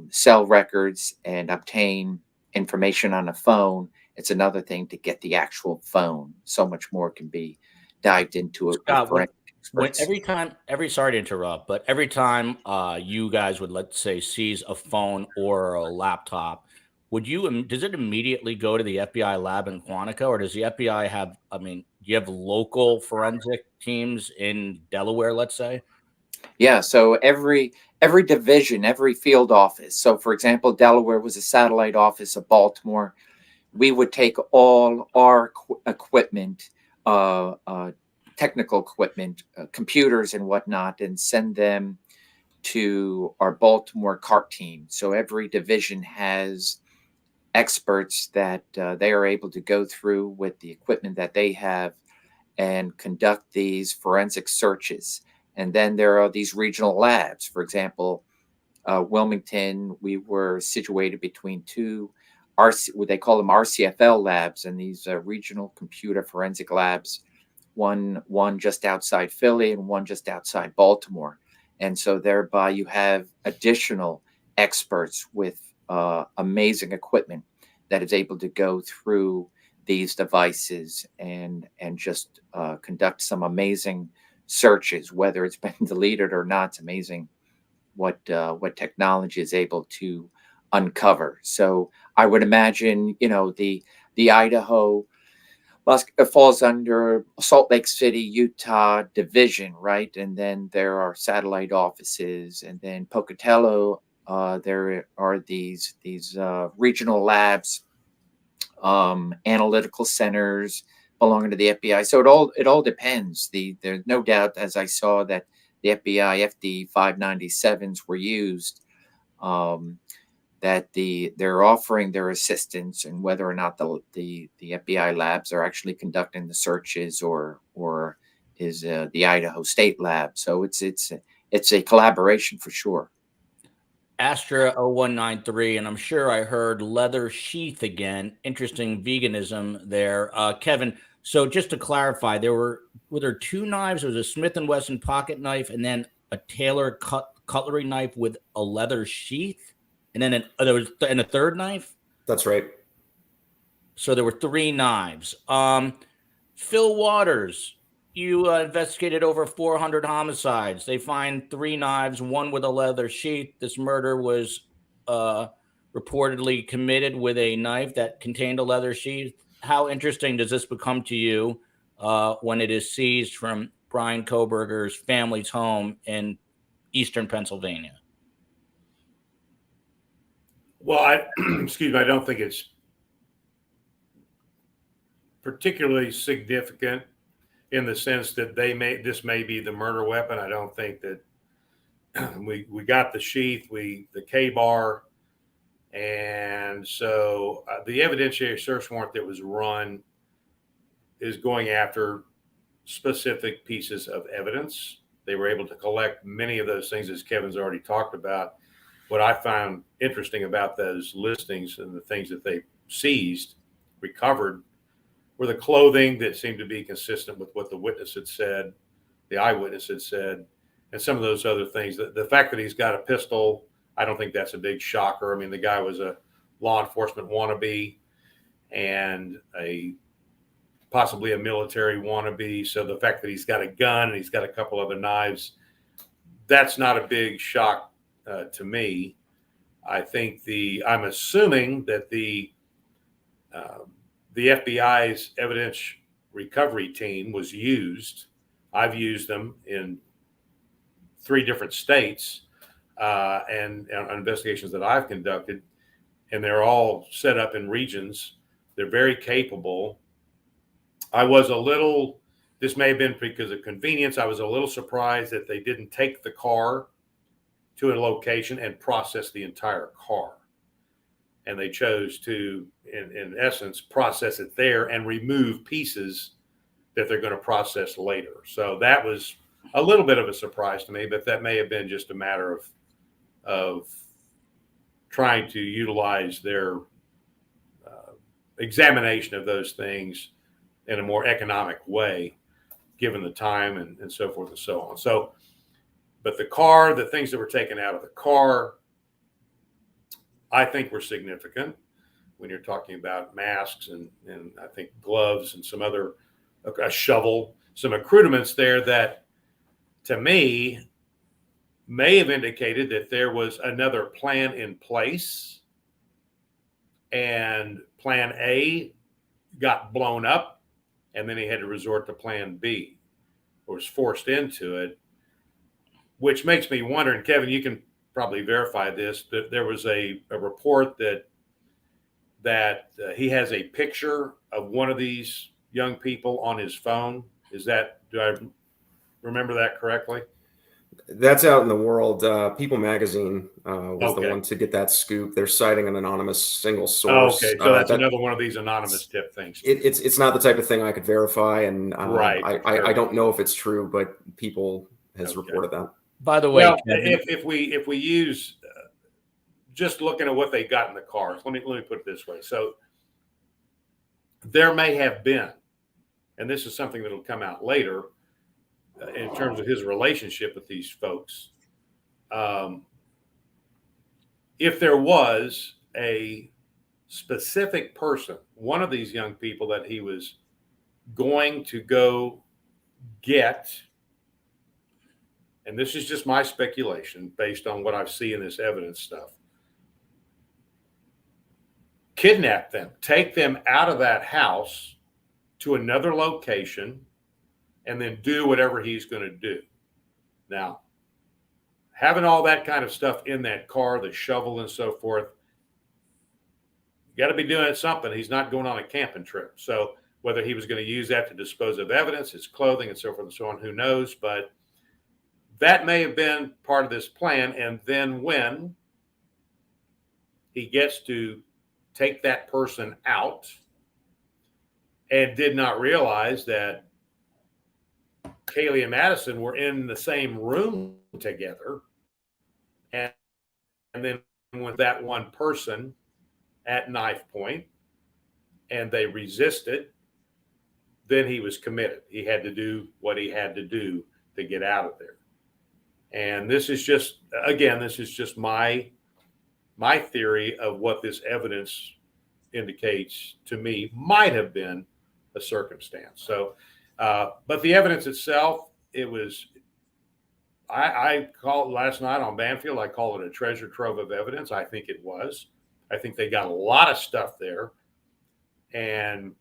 cell records and obtain information on a phone. It's another thing to get the actual phone. So much more can be dived into it. Sorry to interrupt, but every time you guys would, let's say, seize a phone or a laptop, does it immediately go to the FBI lab in Quantico, or does the FBI have, do you have local forensic teams in Delaware, let's say? Yeah, so every division, every field office. So for example, Delaware was a satellite office of Baltimore. We would take all our equipment, technical equipment, computers and whatnot, and send them to our Baltimore CART team. So every division has experts that they are able to go through with the equipment that they have and conduct these forensic searches. And then there are these regional labs. For example, Wilmington, we were situated between two what they call them RCFL labs, and these regional computer forensic labs, one just outside Philly and one just outside Baltimore. And so thereby you have additional experts with amazing equipment that is able to go through these devices and just conduct some amazing searches. Whether it's been deleted or not, it's amazing what technology is able to uncover. So I would imagine, the Idaho, well, it falls under Salt Lake City, Utah division, right? And then there are satellite offices, and then Pocatello, there are these regional labs, analytical centers belonging to the FBI. So it all depends. There's no doubt, as I saw, that the FBI FD 597s were used. That they're offering their assistance, and whether or not the FBI labs are actually conducting the searches, or is the Idaho State Lab. So it's a collaboration for sure. Astra 0193, and I'm sure I heard leather sheath again. Interesting veganism there. Kevin, so just to clarify, were there two knives? There was a Smith & Wesson pocket knife, and then a Taylor cutlery knife with a leather sheath, and then there was a third knife? That's right. So there were three knives. Phil Waters, you investigated over 400 homicides. They find three knives, one with a leather sheath. This murder was reportedly committed with a knife that contained a leather sheath. How interesting does this become to you when it is seized from Bryan Kohberger's family's home in eastern Pennsylvania? Well, excuse me, I don't think it's particularly significant in the sense that this may be the murder weapon. I don't think that we got the sheath, the K-bar, and so the evidentiary search warrant that was run is going after specific pieces of evidence. They were able to collect many of those things, as Kevin's already talked about. What I found interesting about those listings and the things that they seized, recovered, were the clothing that seemed to be consistent with what the witness had said, the eyewitness had said, and some of those other things. The fact that he's got a pistol, I don't think that's a big shocker. I mean, the guy was a law enforcement wannabe and possibly a military wannabe. So the fact that he's got a gun and he's got a couple other knives, that's not a big shock to me. I think I'm assuming that the FBI's evidence recovery team was used. I've used them in 3 different states and on investigations that I've conducted, and they're all set up in regions. They're very capable. This may have been because of convenience, I was a little surprised that they didn't take the car to a location and process the entire car. And they chose to, in essence, process it there and remove pieces that they're going to process later. So that was a little bit of a surprise to me, but that may have been just a matter of trying to utilize their examination of those things in a more economic way, given the time and so forth and so on. So, but the things that were taken out of the car, I think were significant when you're talking about masks and I think gloves and some other, a shovel, some accoutrements there that to me may have indicated that there was another plan in place and plan A got blown up and then he had to resort to plan B or was forced into it, which makes me wonder, and Kevin, you can probably verify this, that there was a report that he has a picture of one of these young people on his phone. Do I remember that correctly? That's out in the world. People Magazine was Okay. the one to get that scoop. They're citing an anonymous single source. Okay, so that's another one of these anonymous tip things. It's not the type of thing I could verify, and right. I don't know if it's true, but people has reported that. By the way, well, if we use just looking at what they got in the cars, let me put it this way. So there may have been, and this is something that'll come out later in terms of his relationship with these folks. If there was a specific person, one of these young people that he was going to go get and this is just my speculation based on what I've seen in this evidence stuff, kidnap them, take them out of that house to another location, and then do whatever he's going to do. Now, having all that kind of stuff in that car, the shovel and so forth, you got to be doing something. He's not going on a camping trip. So whether he was going to use that to dispose of evidence, his clothing and so forth and so on, who knows? But that may have been part of this plan. And then when he gets to take that person out and did not realize that Kaylee and Madison were in the same room together, and then with that one person at knife point and they resisted, then he was committed. He had to do what he had to do to get out of there. And this is just, again, this is just my theory of what this evidence indicates to me might have been a circumstance. So, but the evidence itself, it was, I called last night on Banfield, I call it a treasure trove of evidence. I think it was. I think they got a lot of stuff there. And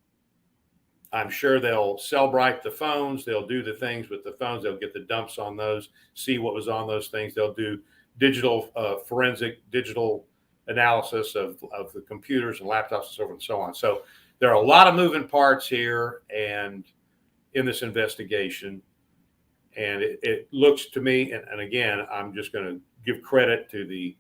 I'm sure they'll Cellbrite the phones. They'll do the things with the phones. They'll get the dumps on those, see what was on those things. They'll do digital forensic digital analysis of the computers and laptops and so forth and so on. So there are a lot of moving parts here and in this investigation. And it looks to me, and again, I'm just going to give credit to the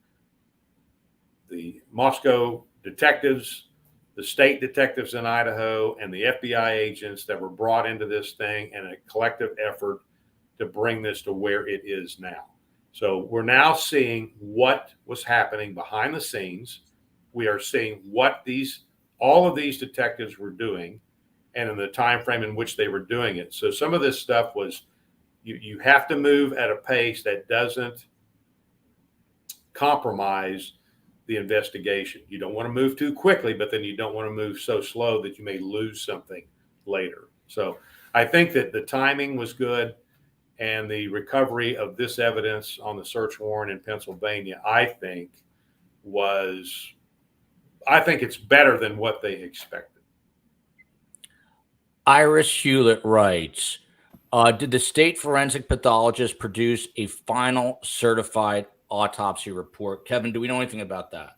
Moscow detectives, the state detectives in Idaho, and the FBI agents that were brought into this thing, and a collective effort to bring this to where it is now. So we're now seeing what was happening behind the scenes. We are seeing what all of these detectives were doing, and in the time frame in which they were doing it. So some of this stuff was, you have to move at a pace that doesn't compromise the investigation. You don't want to move too quickly, but then you don't want to move so slow that you may lose something later. So I think that the timing was good, and the recovery of this evidence on the search warrant in Pennsylvania, I think it's better than what they expected. Iris Hewlett writes, did the state forensic pathologist produce a final certified autopsy report? Kevin, do we know anything about that?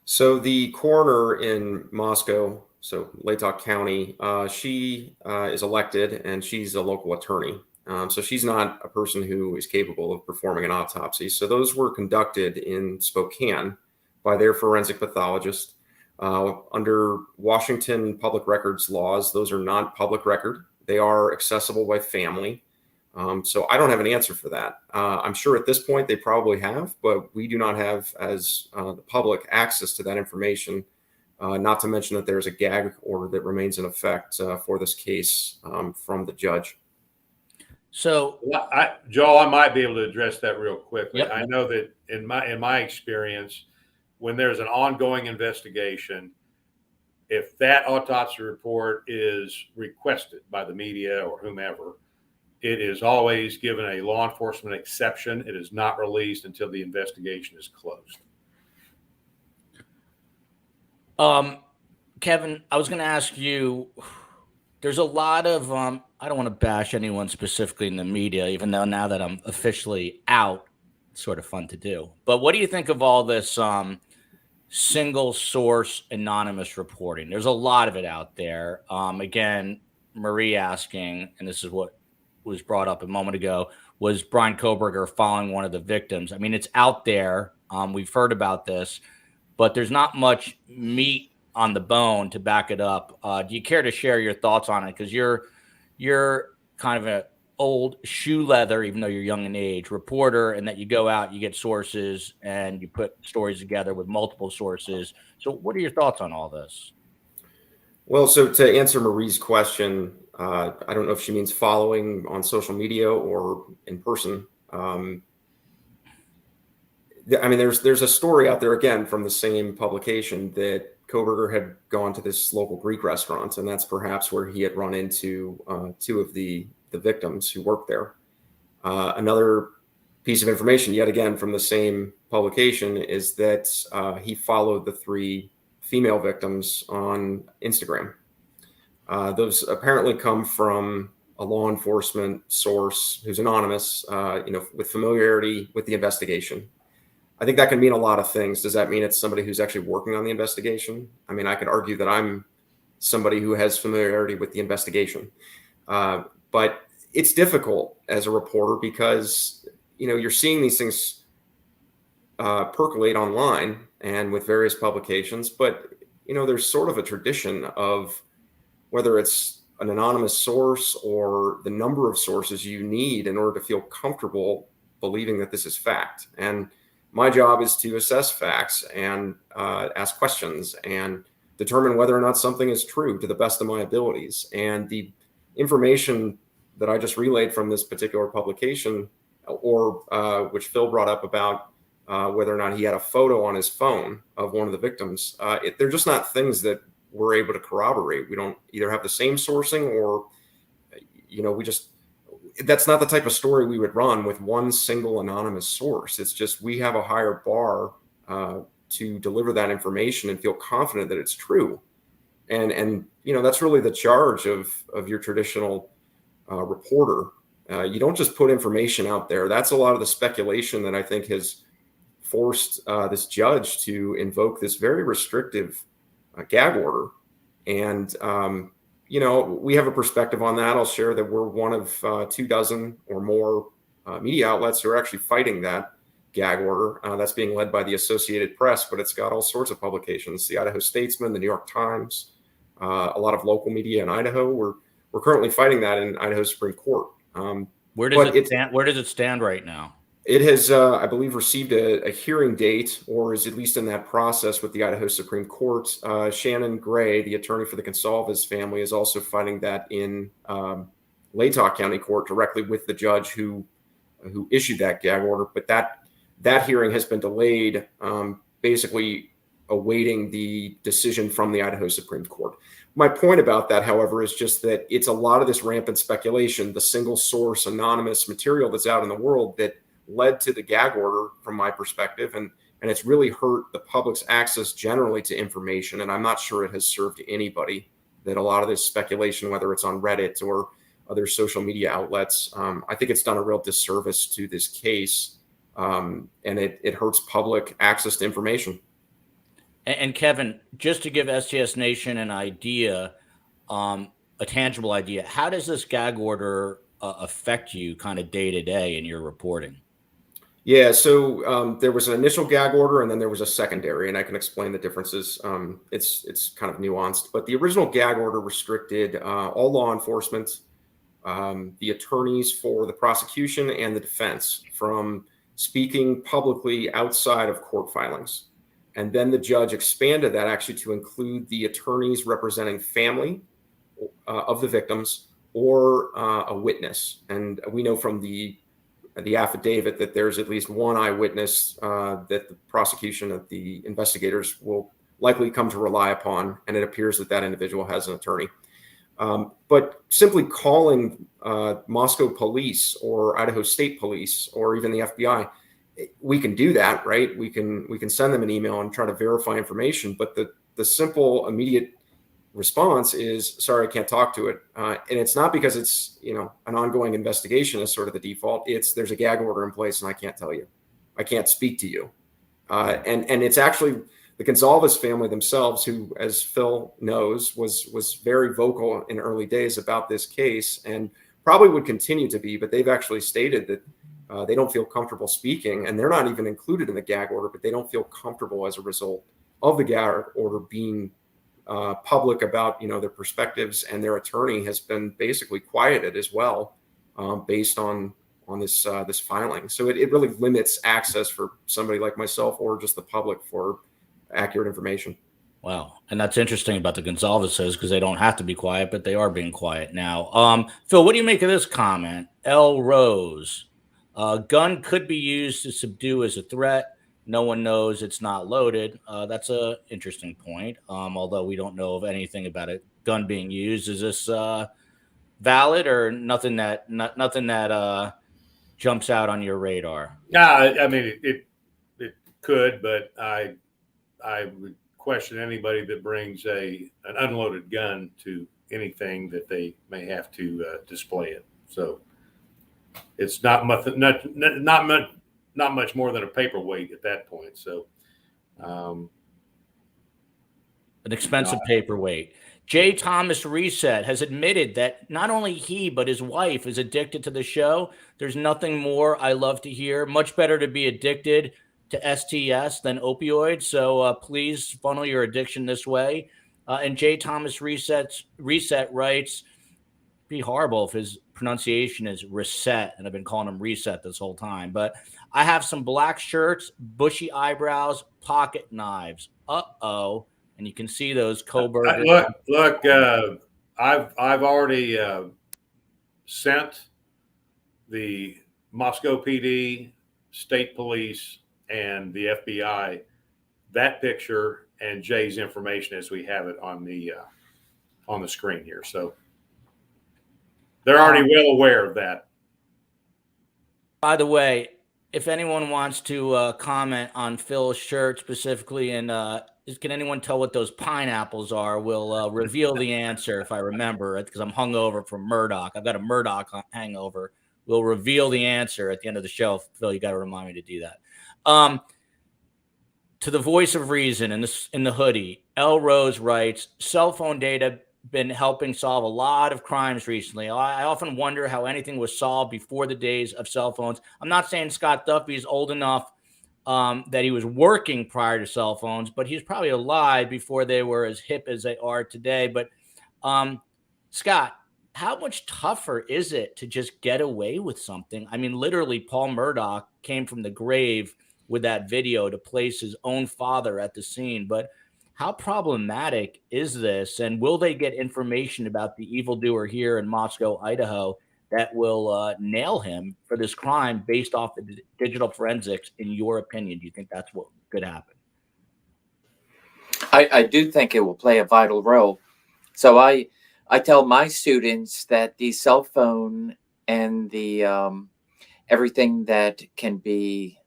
So the coroner in Moscow, so Latah County, she is elected, and she's a local attorney. So she's not a person who is capable of performing an autopsy. So those were conducted in Spokane by their forensic pathologist. Under Washington public records laws, those are not public record. They are accessible by family. So I don't have an answer for that. I'm sure at this point they probably have, but we do not have, as the public, access to that information, not to mention that there's a gag order that remains in effect for this case from the judge. So, Joel, I might be able to address that real quickly. Yep. I know that in my experience, when there's an ongoing investigation, if that autopsy report is requested by the media or whomever, it is always given a law enforcement exception. It is not released until the investigation is closed. Kevin, I was going to ask you, there's a lot of, I don't want to bash anyone specifically in the media, even though now that I'm officially out, it's sort of fun to do. But what do you think of all this single source anonymous reporting? There's a lot of it out there. Again, Marie asking, and this is what was brought up a moment ago, was Bryan Kohberger following one of the victims? I mean, it's out there. We've heard about this, but there's not much meat on the bone to back it up. Do you care to share your thoughts on it? Because you're kind of an old shoe leather, even though you're young in age, reporter, and that you go out, you get sources, and you put stories together with multiple sources. So what are your thoughts on all this? Well, so to answer Marie's question, I don't know if she means following on social media or in person. I mean, there's a story out there, again, from the same publication, that Kohberger had gone to this local Greek restaurant, and that's perhaps where he had run into two of the victims who worked there. Another piece of information, yet again from the same publication, is that he followed the 3 female victims on Instagram. Those apparently come from a law enforcement source who's anonymous, with familiarity with the investigation. I think that can mean a lot of things. Does that mean it's somebody who's actually working on the investigation? I mean, I could argue that I'm somebody who has familiarity with the investigation. But it's difficult as a reporter because, you're seeing these things percolate online and with various publications, but, there's sort of a tradition of whether it's an anonymous source or the number of sources you need in order to feel comfortable believing that this is fact. And my job is to assess facts and ask questions and determine whether or not something is true to the best of my abilities. And the information that I just relayed from this particular publication, or which Phil brought up about whether or not he had a photo on his phone of one of the victims, they're just not things that we're able to corroborate. We don't either have the same sourcing or, that's not the type of story we would run with one single anonymous source. It's just, we have a higher bar to deliver that information and feel confident that it's true. And that's really the charge of your traditional reporter. You don't just put information out there. That's a lot of the speculation that I think has forced this judge to invoke this very restrictive gag order. And, we have a perspective on that. I'll share that we're one of 24 or more media outlets who are actually fighting that gag order. That's being led by the Associated Press, but it's got all sorts of publications, the Idaho Statesman, the New York Times, a lot of local media in Idaho. We're currently fighting that in Idaho Supreme Court. Where does it stand? Where does it stand right now? It has, I believe, received a hearing date, or is at least in that process with the Idaho Supreme Court. Shannon Gray, the attorney for the Gonsalves family, is also fighting that in Latah County Court directly with the judge who issued that gag order. But that hearing has been delayed, basically awaiting the decision from the Idaho Supreme Court. My point about that, however, is just that it's a lot of this rampant speculation, the single source anonymous material that's out in the world that led to the gag order from my perspective. And it's really hurt the public's access generally to information. And I'm not sure it has served anybody, that a lot of this speculation, whether it's on Reddit or other social media outlets, I think it's done a real disservice to this case. And it hurts public access to information. And Kevin, just to give STS Nation an idea, a tangible idea, how does this gag order affect you kind of day to day in your reporting? Yeah, so there was an initial gag order and then there was a secondary, and I can explain the differences. It's kind of nuanced, but the original gag order restricted all law enforcement, the attorneys for the prosecution and the defense from speaking publicly outside of court filings. And then the judge expanded that actually to include the attorneys representing family of the victims or a witness. And we know from the affidavit that there's at least one eyewitness that the prosecution of the investigators will likely come to rely upon. And it appears that that individual has an attorney. But simply calling Moscow police or Idaho State Police or even the FBI, we can do that, right? We can send them an email and try to verify information. But the simple, immediate response is, sorry, I can't talk to it. And it's not because it's, an ongoing investigation is sort of the default. It's there's a gag order in place and I can't tell you. I can't speak to you. And it's actually the Gonsalves family themselves who, as Phil knows, was very vocal in early days about this case and probably would continue to be, but they've actually stated that they don't feel comfortable speaking, and they're not even included in the gag order, but they don't feel comfortable as a result of the gag order being public about, their perspectives, and their attorney has been basically quieted as well based on this filing. So it really limits access for somebody like myself or just the public for accurate information. Wow. And that's interesting about the Gonsalveses because they don't have to be quiet, but they are being quiet now. Phil, what do you make of this comment? L. Rose, gun could be used to subdue as a threat. No one knows it's not loaded. That's an interesting point. Although we don't know of anything about a gun being used. Is this valid or nothing that jumps out on your radar? I mean, it could, but I would question anybody that brings an unloaded gun to anything that they may have to display it. So it's not much more than a paperweight at that point. So An expensive paperweight. J. Thomas Reset has admitted that not only he, but his wife is addicted to the show. There's nothing more I love to hear. Much better to be addicted to STS than opioids. So please funnel your addiction this way. And J. Thomas Reset writes, be horrible if his pronunciation is reset, and I've been calling him Reset this whole time. But I have some black shirts, bushy eyebrows, pocket knives. Uh-oh. And you can see those Kohberger. Look, I've already sent the Moscow PD, state police, and the FBI that picture and Jay's information as we have it on the screen here. So they're already well aware of that. By the way, if anyone wants to comment on Phil's shirt specifically, and can anyone tell what those pineapples are? We'll reveal the answer if I remember it, because I'm hungover from Murdaugh. I've got a Murdaugh hangover. We'll reveal the answer at the end of the show. Phil, you got to remind me to do that. To the voice of reason in the hoodie, L. Rose writes, cell phone data been helping solve a lot of crimes recently. I often wonder how anything was solved before the days of cell phones. I'm not saying Scott Duffy is old enough that he was working prior to cell phones, but he's probably alive before they were as hip as they are today. But Scott, how much tougher is it to just get away with something? I mean, literally, Paul Murdaugh came from the grave with that video to place his own father at the scene. But how problematic is this? And will they get information about the evildoer here in Moscow, Idaho, that will nail him for this crime based off the digital forensics? In your opinion, do you think that's what could happen? I do think it will play a vital role. So I tell my students that the cell phone and the everything that can be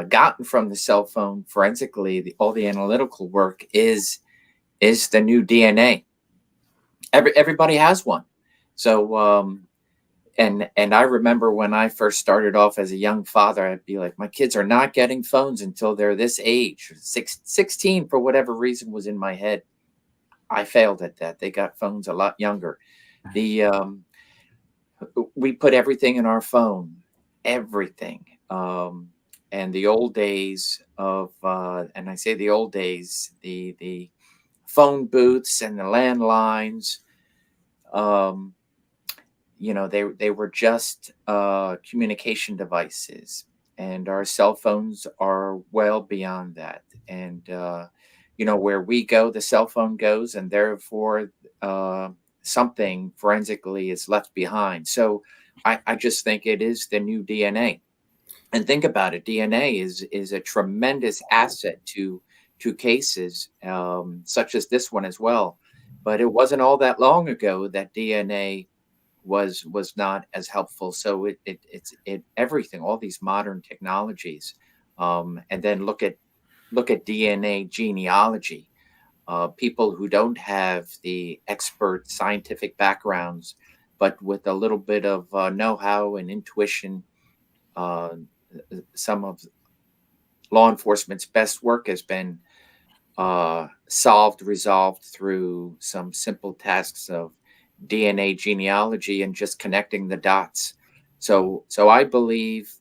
gotten from the cell phone forensically, all the analytical work is the new DNA. Everybody has one. So and I remember when I first started off as a young father, I'd be like, my kids are not getting phones until they're this age. 16 for whatever reason was in my head. I failed at that. They got phones a lot younger. We put everything in our phone, everything. And the old days of, and I say the old days, the phone booths and the landlines, they were just communication devices, and our cell phones are well beyond that. And where we go, the cell phone goes, and therefore something forensically is left behind. So I just think it is the new DNA. And think about it, DNA is a tremendous asset to cases such as this one as well. But it wasn't all that long ago that DNA was not as helpful. So it's everything, all these modern technologies, and then look at DNA genealogy. People who don't have the expert scientific backgrounds, but with a little bit of know-how and intuition. Some of law enforcement's best work has been resolved through some simple tasks of DNA genealogy and just connecting the dots. So I believe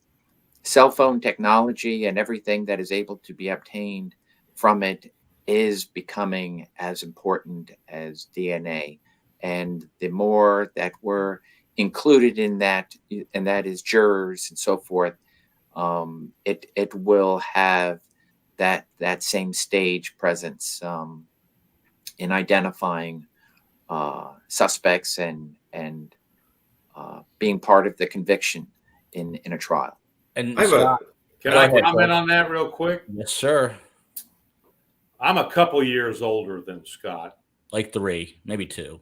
cell phone technology and everything that is able to be obtained from it is becoming as important as DNA. And the more that we're included in that, and that is jurors and so forth, it will have that same stage presence in identifying suspects and being part of the conviction in a trial. And can I comment on that real quick? Yes, sir. I'm a couple years older than Scott. Like 3, maybe 2.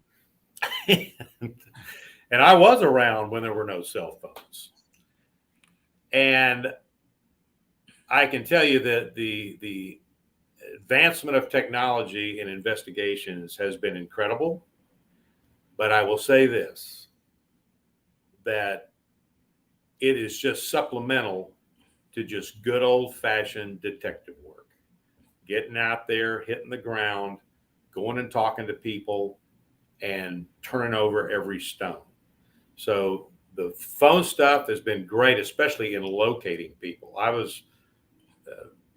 And I was around when there were no cell phones. And I can tell you that the advancement of technology in investigations has been incredible. But I will say this, that it is just supplemental to just good old-fashioned detective work. Getting out there, hitting the ground, going and talking to people, and turning over every stone. So the phone stuff has been great, especially in locating people. I was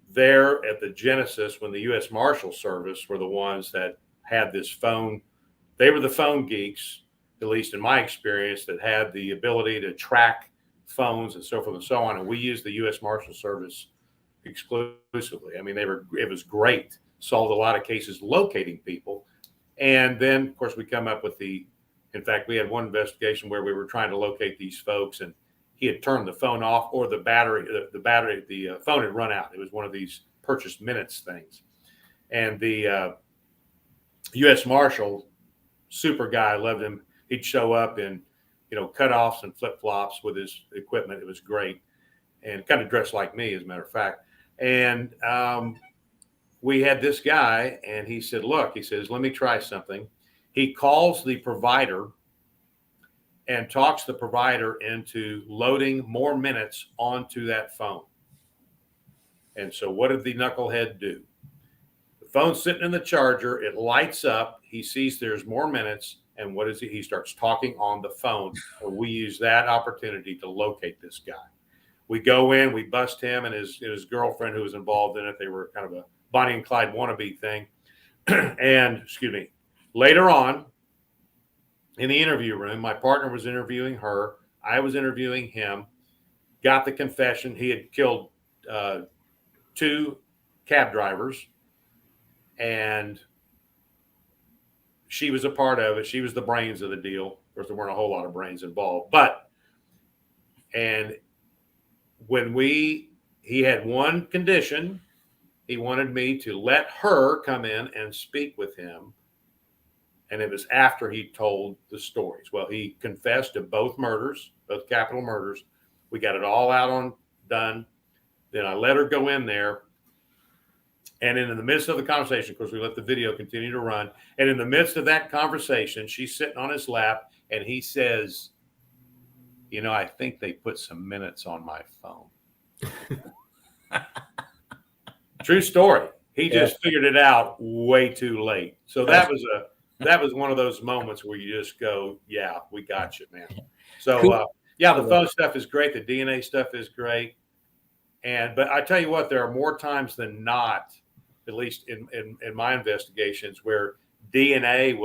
there at the genesis when the U.S. Marshal Service were the ones that had this phone. They were the phone geeks, at least in my experience, that had the ability to track phones and so forth and so on. And we used the U.S. Marshal Service exclusively. I mean, it was great. Solved a lot of cases locating people. And then, of course, we come up with in fact, we had one investigation where we were trying to locate these folks, and he had turned the phone off, or the phone had run out. It was one of these purchased minutes things. And the U.S. Marshal, super guy, loved him. He'd show up in, cutoffs and flip-flops with his equipment. It was great, and kind of dressed like me, as a matter of fact. And we had this guy, and he said, look, he says, let me try something. He calls the provider and talks the provider into loading more minutes onto that phone. And so what did the knucklehead do? The phone's sitting in the charger. It lights up. He sees there's more minutes. And what is he? He starts talking on the phone. And we use that opportunity to locate this guy. We go in, we bust him and his girlfriend who was involved in it. They were kind of a Bonnie and Clyde wannabe thing. And, later on in the interview room, my partner was interviewing her. I was interviewing him, got the confession. He had killed 2 cab drivers, and she was a part of it. She was the brains of the deal. Of course, there weren't a whole lot of brains involved. And when he had one condition. He wanted me to let her come in and speak with him. And it was after he told the stories. Well, he confessed to both murders, both capital murders. We got it all done. Then I let her go in there. And in the midst of the conversation, of course, we let the video continue to run. And in the midst of that conversation, she's sitting on his lap, and he says, I think they put some minutes on my phone. True story. He just figured it out way too late. So that was one of those moments where you just go, yeah, we got you, man. So the phone stuff is great. The DNA stuff is great. But I tell you what, there are more times than not, at least in my investigations, where DNA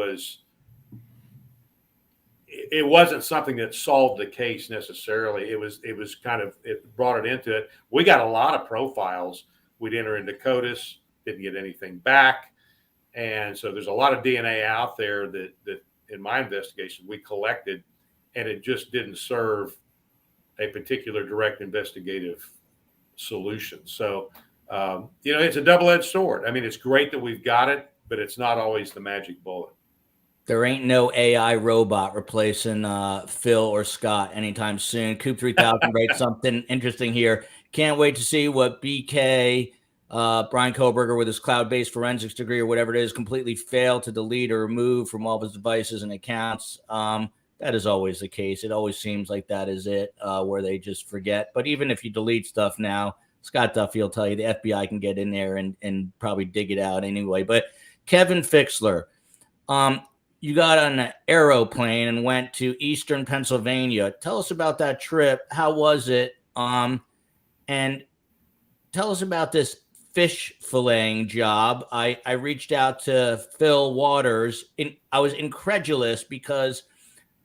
it wasn't something that solved the case necessarily. It brought it into it. We got a lot of profiles. We'd enter into CODIS, didn't get anything back. And so there's a lot of DNA out there that in my investigation we collected, and it just didn't serve a particular direct investigative solution. So, it's a double-edged sword. I mean, it's great that we've got it, but it's not always the magic bullet. There ain't no AI robot replacing Phil or Scott anytime soon. Coop 3000 writes something interesting here. Can't wait to see what BK, Bryan Kohberger, with his cloud-based forensics degree or whatever it is, completely failed to delete or remove from all of his devices and accounts. That is always the case. It always seems like that is it, where they just forget. But even if you delete stuff now, Scott Duffy will tell you the FBI can get in there and probably dig it out anyway. But Kevin Fixler, you got on an aeroplane and went to Eastern Pennsylvania. Tell us about that trip. How was it? And tell us about this fish filleting job. I reached out to Phil Waters. I was incredulous because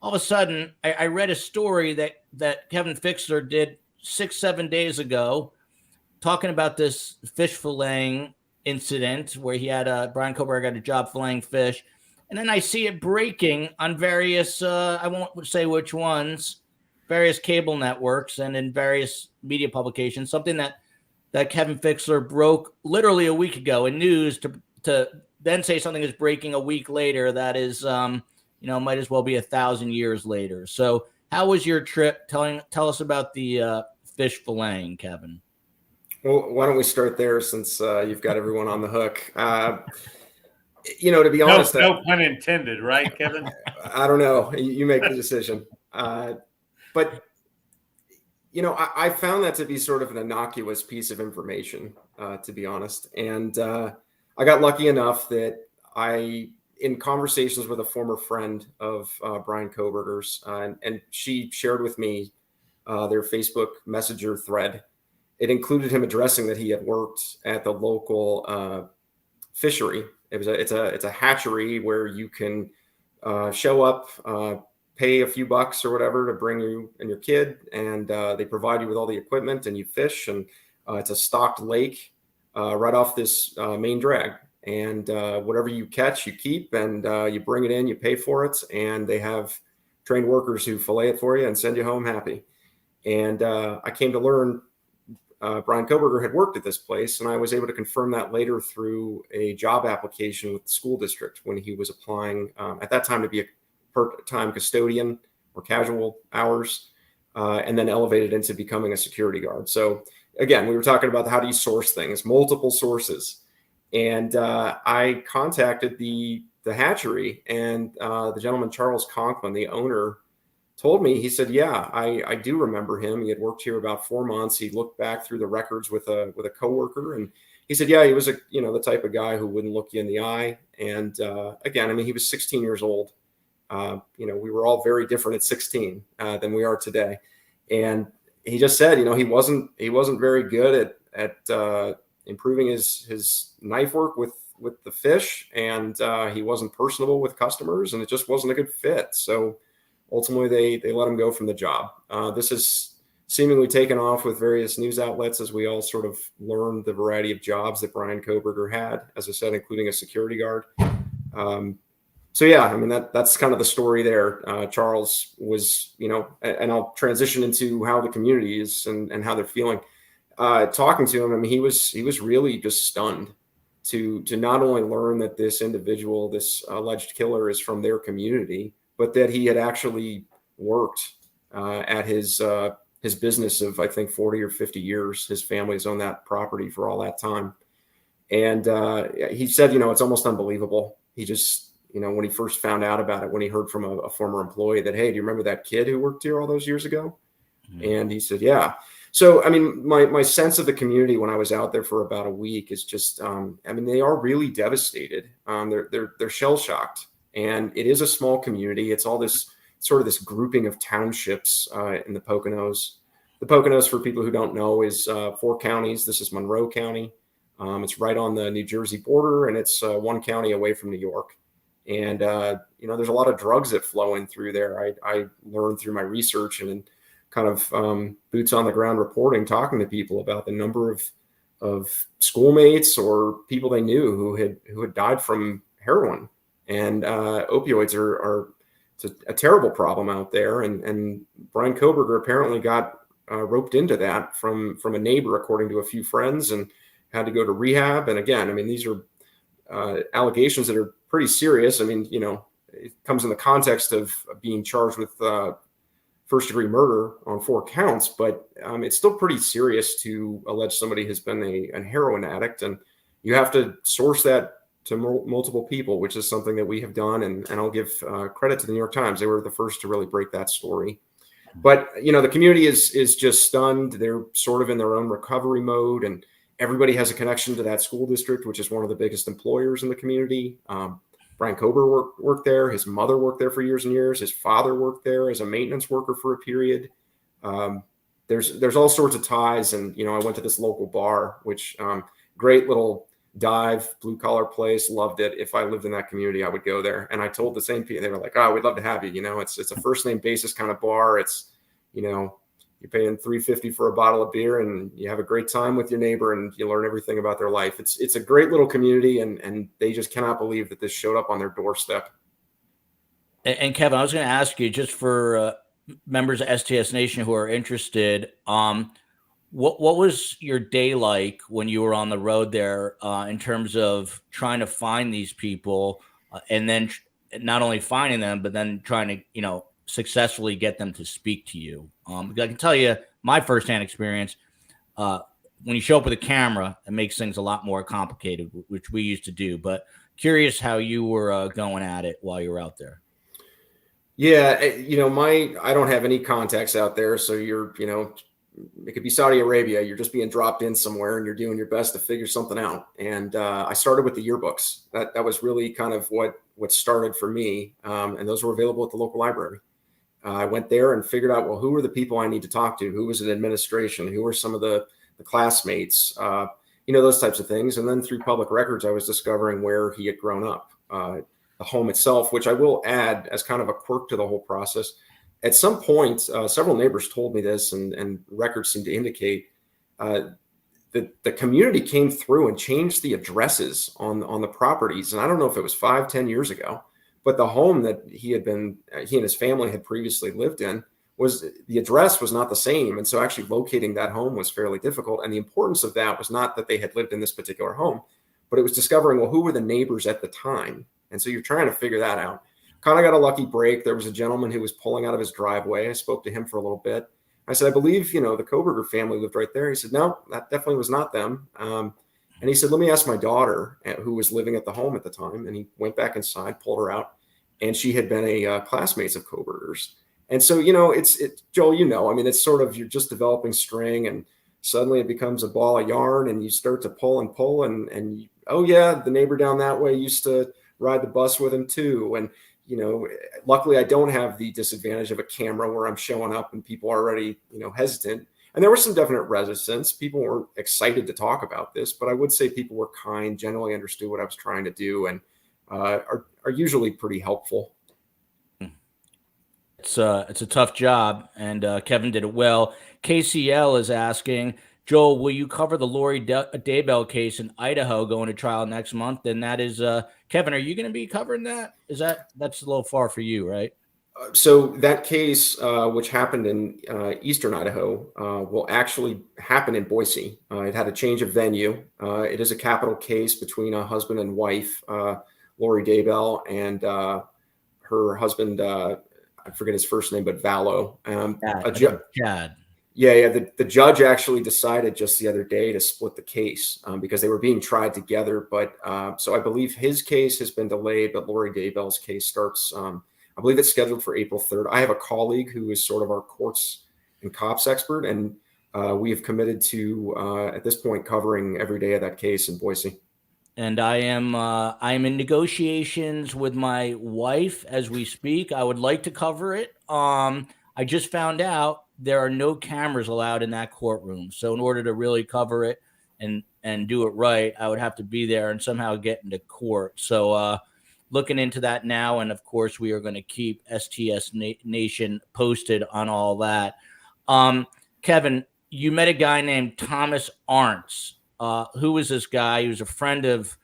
all of a sudden I read a story that Kevin Fixler did 6-7 days ago, talking about this fish filleting incident where he had Bryan Kohberger got a job filleting fish. And then I see it breaking on various, I won't say which ones, various cable networks and in various media publications, something that Kevin Fixler broke literally a week ago in news to then say something is breaking a week later. That is, might as well be 1,000 years later. So how was your trip? Tell us about the fish filleting, Kevin? Well, why don't we start there since you've got everyone on the hook? To be honest, no pun intended, right, Kevin? I don't know. You make the decision. But I found that to be sort of an innocuous piece of information, to be honest. And I got lucky enough that in conversations with a former friend of Bryan Kohberger's, and she shared with me their Facebook Messenger thread. It included him addressing that he had worked at the local fishery. It's a hatchery where you can show up, pay a few bucks or whatever to bring you and your kid, and they provide you with all the equipment and you fish. And it's a stocked lake right off this main drag. And whatever you catch, you keep, and you bring it in, you pay for it, and they have trained workers who fillet it for you and send you home happy. And I came to learn Bryan Kohberger had worked at this place, and I was able to confirm that later through a job application with the school district when he was applying at that time to be a part-time custodian or casual hours, and then elevated into becoming a security guard. So again, we were talking about how do you source things, multiple sources. And I contacted the hatchery, and the gentleman, Charles Conklin, the owner, told me, he said, yeah, I do remember him. He had worked here about 4 months. He looked back through the records with a coworker, and he said, yeah, he was the type of guy who wouldn't look you in the eye. And again, I mean, he was 16 years old. We were all very different at 16 than we are today. And he just said, he wasn't very good at improving his knife work with the fish, and he wasn't personable with customers, and it just wasn't a good fit. So ultimately, they let him go from the job. This is seemingly taken off with various news outlets as we all sort of learned the variety of jobs that Bryan Kohberger had, as I said, including a security guard. So yeah, I mean, that's kind of the story there. Charles was, and I'll transition into how the community is and how they're feeling. Talking to him, I mean, he was really just stunned to not only learn that this individual, this alleged killer, is from their community, but that he had actually worked at his business of, I think, 40 or 50 years. His family's owned that property for all that time. And he said, it's almost unbelievable. He just, when he first found out about it, when he heard from a former employee that, hey, do you remember that kid who worked here all those years ago? Mm-hmm. And he said, yeah. So, I mean, my sense of the community when I was out there for about a week is just, they are really devastated. They're shell shocked. And it is a small community. It's all this sort of this grouping of townships in the Poconos. The Poconos, for people who don't know, is 4 counties. This is Monroe County. It's right on the New Jersey border, and it's 1 county away from New York. And, there's a lot of drugs that flow in through there. I learned through my research and kind of boots on the ground reporting, talking to people about the number of schoolmates or people they knew who had died from heroin. And opioids are a terrible problem out there. And Bryan Kohberger apparently got roped into that from a neighbor, according to a few friends, and had to go to rehab. And again, I mean, these are allegations that are pretty serious. I mean, it comes in the context of being charged with first-degree murder on 4 counts, but it's still pretty serious to allege somebody has been a heroin addict. And you have to source that to multiple people, which is something that we have done. And I'll give credit to the New York Times. They were the first to really break that story. But, the community is just stunned. They're sort of in their own recovery mode, and everybody has a connection to that school district, which is one of the biggest employers in the community. Bryan Kohberger worked there. His mother worked there for years and years. His father worked there as a maintenance worker for a period. There's all sorts of ties. And, I went to this local bar, which great little dive, blue collar place. Loved it. If I lived in that community, I would go there. And I told the same people, they were like, oh, we'd love to have you. It's a first name basis kind of bar. It's, you're paying $3.50 for a bottle of beer, and you have a great time with your neighbor, and you learn everything about their life. It's a great little community, and they just cannot believe that this showed up on their doorstep. And Kevin, I was going to ask you, just for members of STS Nation who are interested, what was your day like when you were on the road there in terms of trying to find these people and then not only finding them, but then trying to, successfully get them to speak to you? Because I can tell you, my firsthand experience, when you show up with a camera, it makes things a lot more complicated, which we used to do. But curious how you were going at it while you were out there. Yeah, I don't have any contacts out there, so it could be Saudi Arabia. You're just being dropped in somewhere, and you're doing your best to figure something out. And I started with the yearbooks. That was really kind of what started for me, and those were available at the local library. I went there and figured out, well, who are the people I need to talk to? Who was in administration? Who are some of the classmates? Those types of things. And then through public records, I was discovering where he had grown up. The home itself, which I will add as kind of a quirk to the whole process. At some point, several neighbors told me this, and records seem to indicate that the community came through and changed the addresses on the properties. And I don't know if it was 5-10 years ago, but the home that he and his family had previously lived in, the address was not the same. And so actually locating that home was fairly difficult. And the importance of that was not that they had lived in this particular home, but it was discovering, well, who were the neighbors at the time? And so you're trying to figure that out. Kind of got a lucky break. There was a gentleman who was pulling out of his driveway. I spoke to him for a little bit. I said, I believe, the Kohberger family lived right there. He said, no, that definitely was not them. And he said, let me ask my daughter, who was living at the home at the time. And he went back inside, pulled her out, and she had been a classmate of Kohberger's. And so, it's Joel, it's sort of, you're just developing string, and suddenly it becomes a ball of yarn, and you start to pull and oh yeah, the neighbor down that way used to ride the bus with him too. And, luckily I don't have the disadvantage of a camera where I'm showing up and people are already, hesitant. And there was some definite resistance. People weren't excited to talk about this, but I would say people were kind, generally understood what I was trying to do, and are usually pretty helpful. It's a tough job, and Kevin did it well. KCL is asking, Joel, will you cover the Lori Daybell case in Idaho going to trial next month? And that is, Kevin, are you going to be covering that? That's a little far for you, right? So that case, which happened in eastern Idaho, will actually happen in Boise. It had a change of venue. It is a capital case between a husband and wife, Lori Daybell, and her husband, I forget his first name, but Vallow. Chad. Yeah. The judge actually decided just the other day to split the case because they were being tried together. But so I believe his case has been delayed, but Lori Daybell's case starts, I believe it's scheduled for April 3rd. I have a colleague who is sort of our courts and cops expert, and we have committed to, at this point, covering every day of that case in Boise. And I am in negotiations with my wife as we speak. I would like to cover it. I just found out there are no cameras allowed in that courtroom. So in order to really cover it and do it right, I would have to be there and somehow get into court. So looking into that now. And of course, we are going to keep STS Nation posted on all that. Kevin, you met a guy named Thomas Arntz. Who was this guy? He was a friend of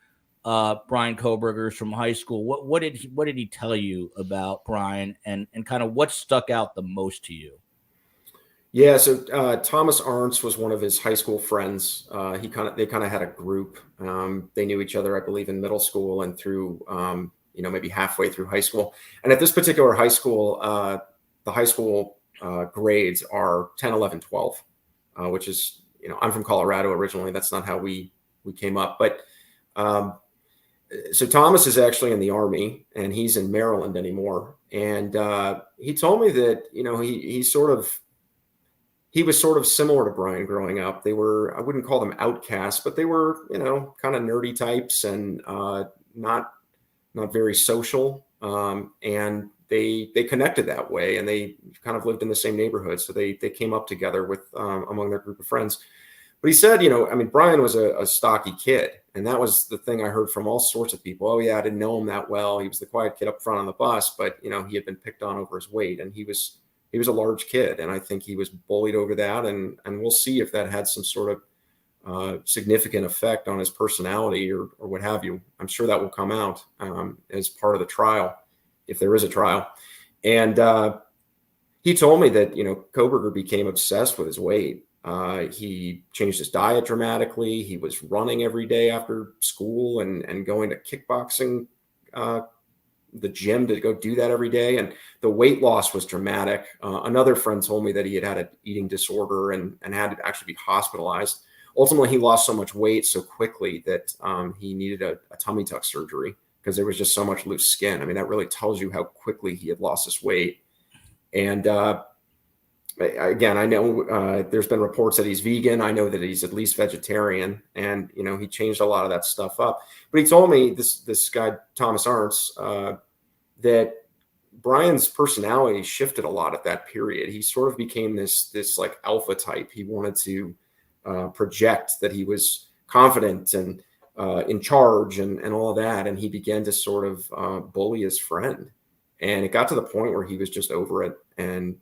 Bryan Kohberger's from high school. What did he tell you about Bryan, and kind of what stuck out the most to you? Yeah, so Thomas Arntz was one of his high school friends. They kind of had a group. They knew each other, I believe, in middle school and through maybe halfway through high school. And at this particular high school, the high school grades are 10, 11, 12, which is, I'm from Colorado originally. That's not how we came up. But so Thomas is actually in the Army, and he's in Maryland anymore. And he told me that, he was sort of similar to Bryan growing up. They were, I wouldn't call them outcasts, but they were, kind of nerdy types and not very social. And they connected that way, and they kind of lived in the same neighborhood. So they came up together with among their group of friends. But he said, Bryan was a stocky kid. And that was the thing I heard from all sorts of people. Oh yeah, I didn't know him that well. He was the quiet kid up front on the bus, but he had been picked on over his weight, and he was a large kid. And I think he was bullied over that. And we'll see if that had some sort of significant effect on his personality or what have you. I'm sure that will come out as part of the trial, if there is a trial. And he told me that, Kohberger became obsessed with his weight. He changed his diet dramatically. He was running every day after school and going to kickboxing the gym to go do that every day. And the weight loss was dramatic. Another friend told me that he had an eating disorder and had to actually be hospitalized. Ultimately, he lost so much weight so quickly that he needed a tummy tuck surgery because there was just so much loose skin. I mean, that really tells you how quickly he had lost his weight. And again, I know there's been reports that he's vegan. I know that he's at least vegetarian, and he changed a lot of that stuff up. But he told me, this guy Thomas Arntz, that Bryan's personality shifted a lot at that period. He sort of became this like alpha type. He wanted to project that he was confident and in charge and all of that, and he began to sort of bully his friend. And it got to the point where he was just over it. And,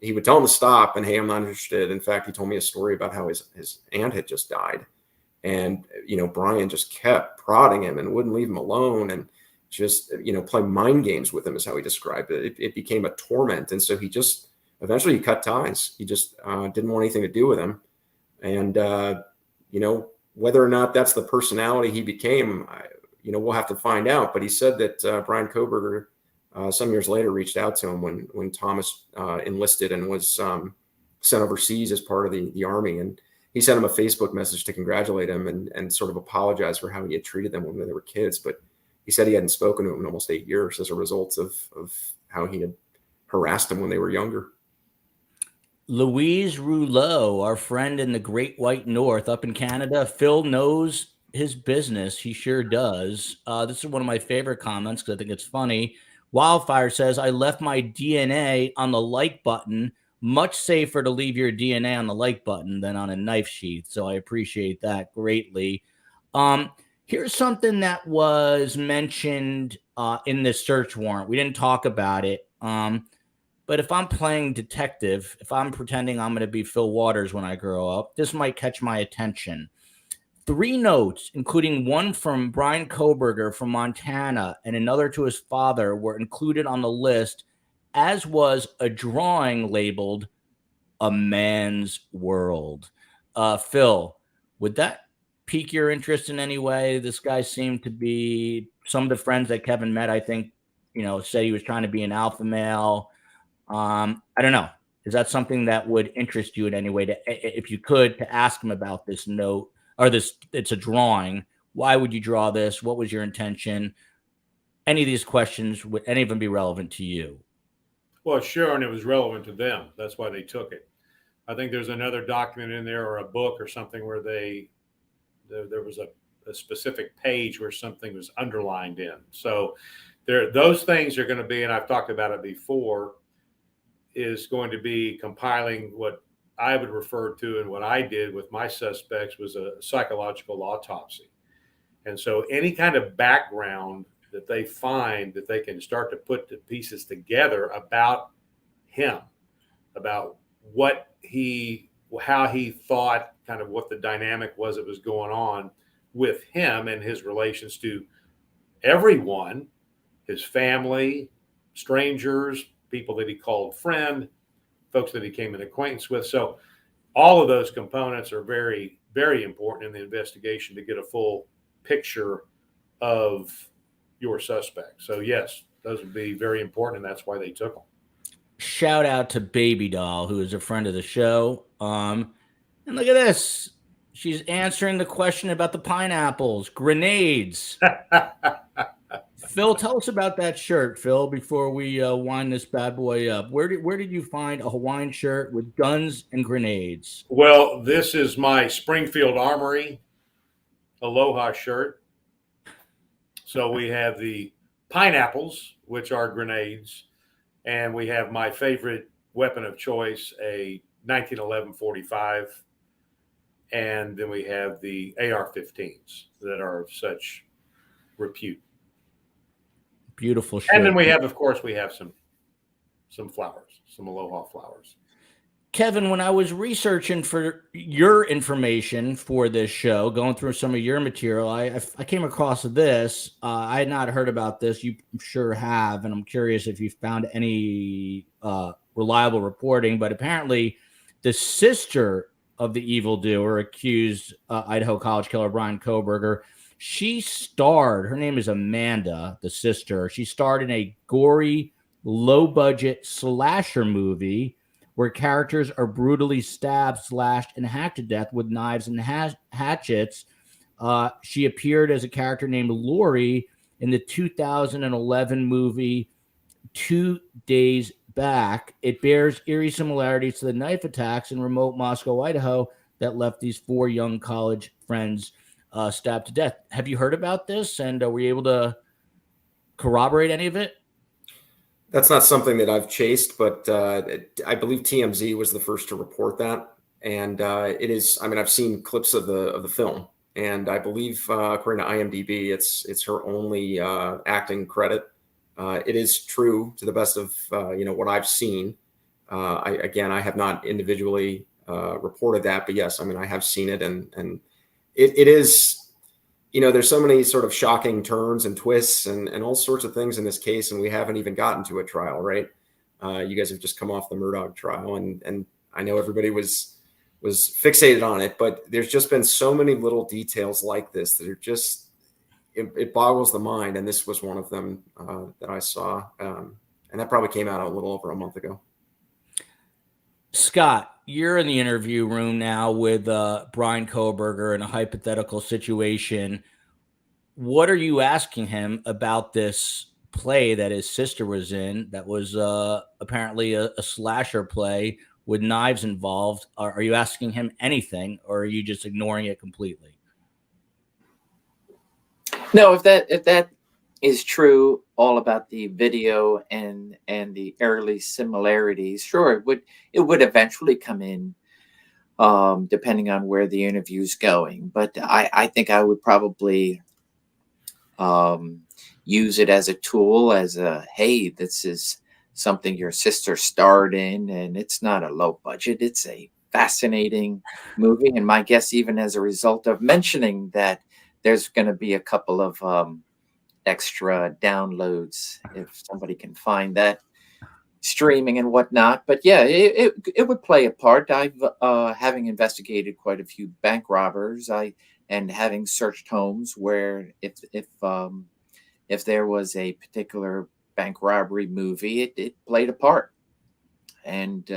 he would tell him to stop and, hey, I'm not interested. In fact, he told me a story about how his aunt had just died. And, Bryan just kept prodding him and wouldn't leave him alone. And just, play mind games with him is how he described it. It became a torment. And so he just eventually cut ties. He just didn't want anything to do with him. And, whether or not that's the personality he became, we'll have to find out. But he said that Bryan Kohberger, some years later, reached out to him when Thomas enlisted and was sent overseas as part of the Army. And he sent him a Facebook message to congratulate him and sort of apologize for how he had treated them when they were kids. But he said he hadn't spoken to him in almost 8 years as a result of how he had harassed him when they were younger. Louise Rouleau, our friend in the Great White North up in Canada. Phil knows his business. He sure does. This is one of my favorite comments because I think it's funny. Wildfire says, I left my DNA on the like button. Much safer to leave your DNA on the like button than on a knife sheath. So I appreciate that greatly. Here's something that was mentioned in the search warrant. We didn't talk about it. But if I'm playing detective, if I'm pretending I'm going to be Phil Waters when I grow up, this might catch my attention. 3 notes, including one from Bryan Kohberger from Montana and another to his father, were included on the list, as was a drawing labeled A Man's World. Phil, would that pique your interest in any way? This guy seemed to be, some of the friends that Kevin met, I think, said he was trying to be an alpha male. I don't know. Is that something that would interest you in any way, if you could, to ask him about this note? Or it's a drawing. Why would you draw this? What was your intention? Any of these questions, would any of them be relevant to you? Well, sure, and it was relevant to them. That's why they took it. I think there's another document in there or a book or something where there was a specific page where something was underlined in. So those things are going to be, and I've talked about it before, is going to be compiling what I would refer to, and what I did with my suspects was a psychological autopsy. And so any kind of background that they find that they can start to put the pieces together about him, about how he thought, kind of what the dynamic was that was going on with him and his relations to everyone, his family, strangers, people that he called friend, folks that he came in acquaintance with. So all of those components are very, very important in the investigation to get a full picture of your suspect. So yes, those would be very important, and that's why they took them. Shout out to Baby Doll, who is a friend of the show. And look at this. She's answering the question about the pineapples, grenades. Phil, tell us about that shirt, Phil, before we wind this bad boy up. Where did you find a Hawaiian shirt with guns and grenades? Well, this is my Springfield Armory Aloha shirt. So we have the pineapples, which are grenades, and we have my favorite weapon of choice, a 1911 45, and then we have the AR-15s that are of such repute. Beautiful shirt. And then we have, of course, some flowers, some aloha flowers. Kevin, when I was researching for your information for this show, going through some of your material, I came across this. I had not heard about this. You sure have, and I'm curious if you found any reliable reporting. But apparently, the sister of the Evil Doer accused Idaho College killer Bryan Kohberger. She starred, her name is Amanda, the sister. She starred in a gory, low-budget slasher movie where characters are brutally stabbed, slashed, and hacked to death with knives and hatchets. She appeared as a character named Lori in the 2011 movie 2 Days Back. It bears eerie similarities to the knife attacks in remote Moscow, Idaho, that left these 4 young college friends stabbed to death. Have you heard about this? And were you able to corroborate any of it? That's not something that I've chased, but I believe TMZ was the first to report that. And it is, I mean, I've seen clips of the film, and I believe, according to IMDb, it's her only acting credit. It is true to the best of what I've seen. I have not individually reported that, but yes, I mean, I have seen it, and it is, there's so many sort of shocking turns and twists and all sorts of things in this case, and we haven't even gotten to a trial, right? You guys have just come off the Murdaugh trial, and I know everybody was fixated on it, but there's just been so many little details like this that are just, it boggles the mind, and this was one of them that I saw, and that probably came out a little over a month ago. Scott, you're in the interview room now with Bryan Kohberger in a hypothetical situation. What are you asking him about this play that his sister was in that was apparently a slasher play with knives involved? Are you asking him anything, or are you just ignoring it completely? No, if that is true, all about the video and the early similarities, sure, it would eventually come in, depending on where the interview's going. But I think I would probably use it as a tool, as a, hey, this is something your sister starred in, and it's not a low budget, it's a fascinating movie. And my guess, even as a result of mentioning that, there's going to be a couple of extra downloads if somebody can find that streaming and whatnot. But yeah, it would play a part. I've having investigated quite a few bank robbers, and having searched homes where if there was a particular bank robbery movie, it played a part, and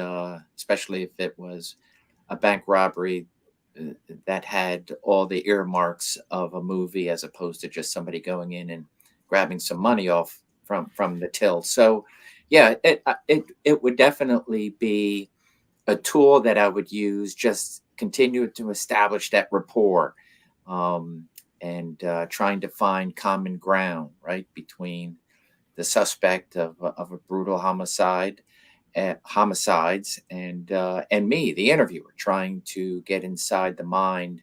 especially if it was a bank robbery that had all the earmarks of a movie, as opposed to just somebody going in and grabbing some money off from the till. So yeah, it would definitely be a tool that I would use, just continue to establish that rapport, and trying to find common ground, right, between the suspect of a brutal homicides and me, the interviewer, trying to get inside the mind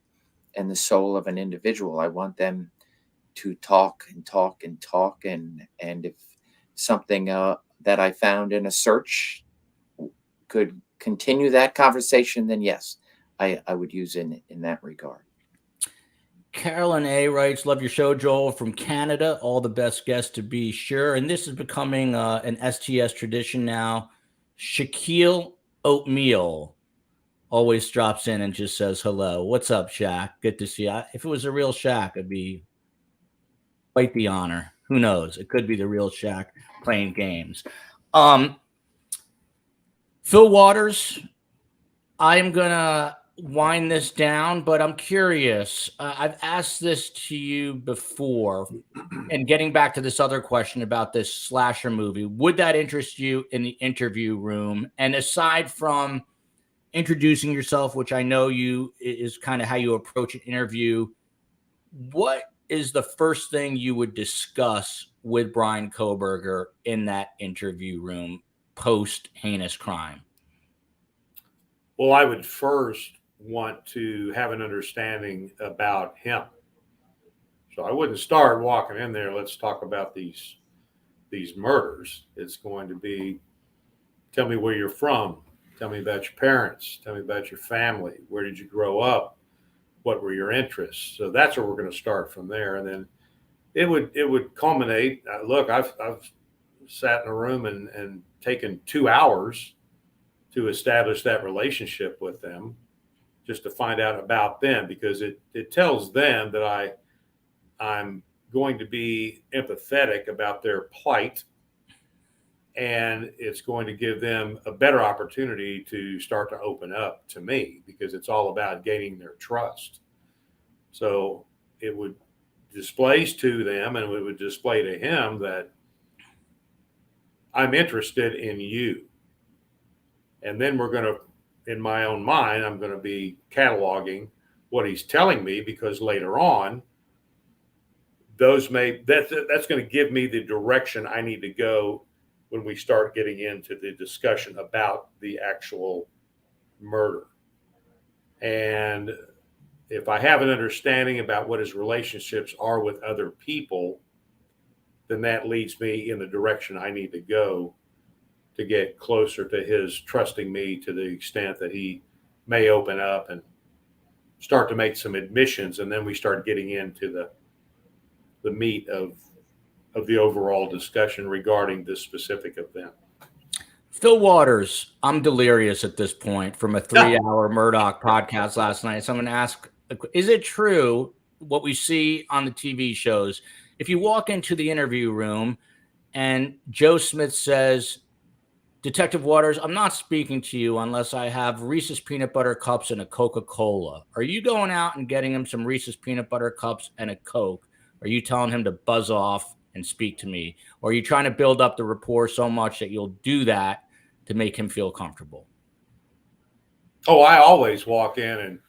and the soul of an individual. I want them to talk and talk and talk, and if something that I found in a search could continue that conversation, then yes, I would use it in that regard. Carolyn A. writes, love your show, Joel, from Canada. All the best guests, to be sure. And this is becoming an STS tradition now. Shaquille Oatmeal always drops in and just says hello. What's up, Shaq? Good to see you. If it was a real Shaq, it'd be quite the honor. Who knows? It could be the real Shaq playing games. Phil Waters, I am going to wind this down, but I'm curious. I've asked this to you before, and getting back to this other question about this slasher movie, would that interest you in the interview room? And aside from introducing yourself, which I know you is kind of how you approach an interview, what is the first thing you would discuss with Bryan Kohberger in that interview room post heinous crime? Well, I would first want to have an understanding about him. So I wouldn't start walking in there, let's talk about these murders. It's going to be, tell me where you're from, tell me about your parents, tell me about your family, where did you grow up, what were your interests. So that's where we're going to start from there, and then it would culminate. Look, I've sat in a room and taken 2 hours to establish that relationship with them, just to find out about them, because it tells them that I'm going to be empathetic about their plight, and it's going to give them a better opportunity to start to open up to me, because it's all about gaining their trust. So it would displays to them, and it would display to him that I'm interested in you. And then we're going to, in my own mind, I'm going to be cataloging what he's telling me, because later on, that's going to give me the direction I need to go when we start getting into the discussion about the actual murder. And if I have an understanding about what his relationships are with other people, then that leads me in the direction I need to go to get closer to his trusting me to the extent that he may open up and start to make some admissions. And then we start getting into the meat of the overall discussion regarding this specific event. Phil Waters, I'm delirious at this point from a 3-hour Murdaugh podcast last night. So I'm going to ask, is it true what we see on the TV shows? If you walk into the interview room and Joe Smith says, Detective Waters, I'm not speaking to you unless I have Reese's peanut butter cups and a Coca-Cola. Are you going out and getting him some Reese's peanut butter cups and a Coke? Are you telling him to buzz off and speak to me? Or are you trying to build up the rapport so much that you'll do that to make him feel comfortable? Oh, I always walk in,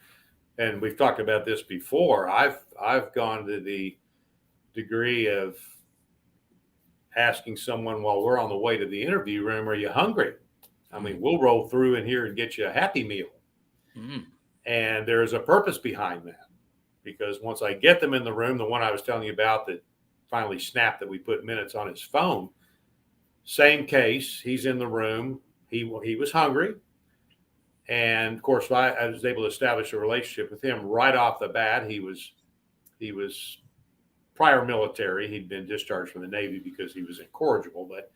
and we've talked about this before. I've gone to the degree of asking someone while we're on the way to the interview room, are you hungry? I mean, we'll roll through in here and get you a Happy Meal. And there's a purpose behind that, because once I get them in the room, the one I was telling you about that finally snapped that we put minutes on his phone, same case, he's in the room. He was hungry. And of course, I was able to establish a relationship with him right off the bat. He was prior military. He'd been discharged from the Navy because he was incorrigible, but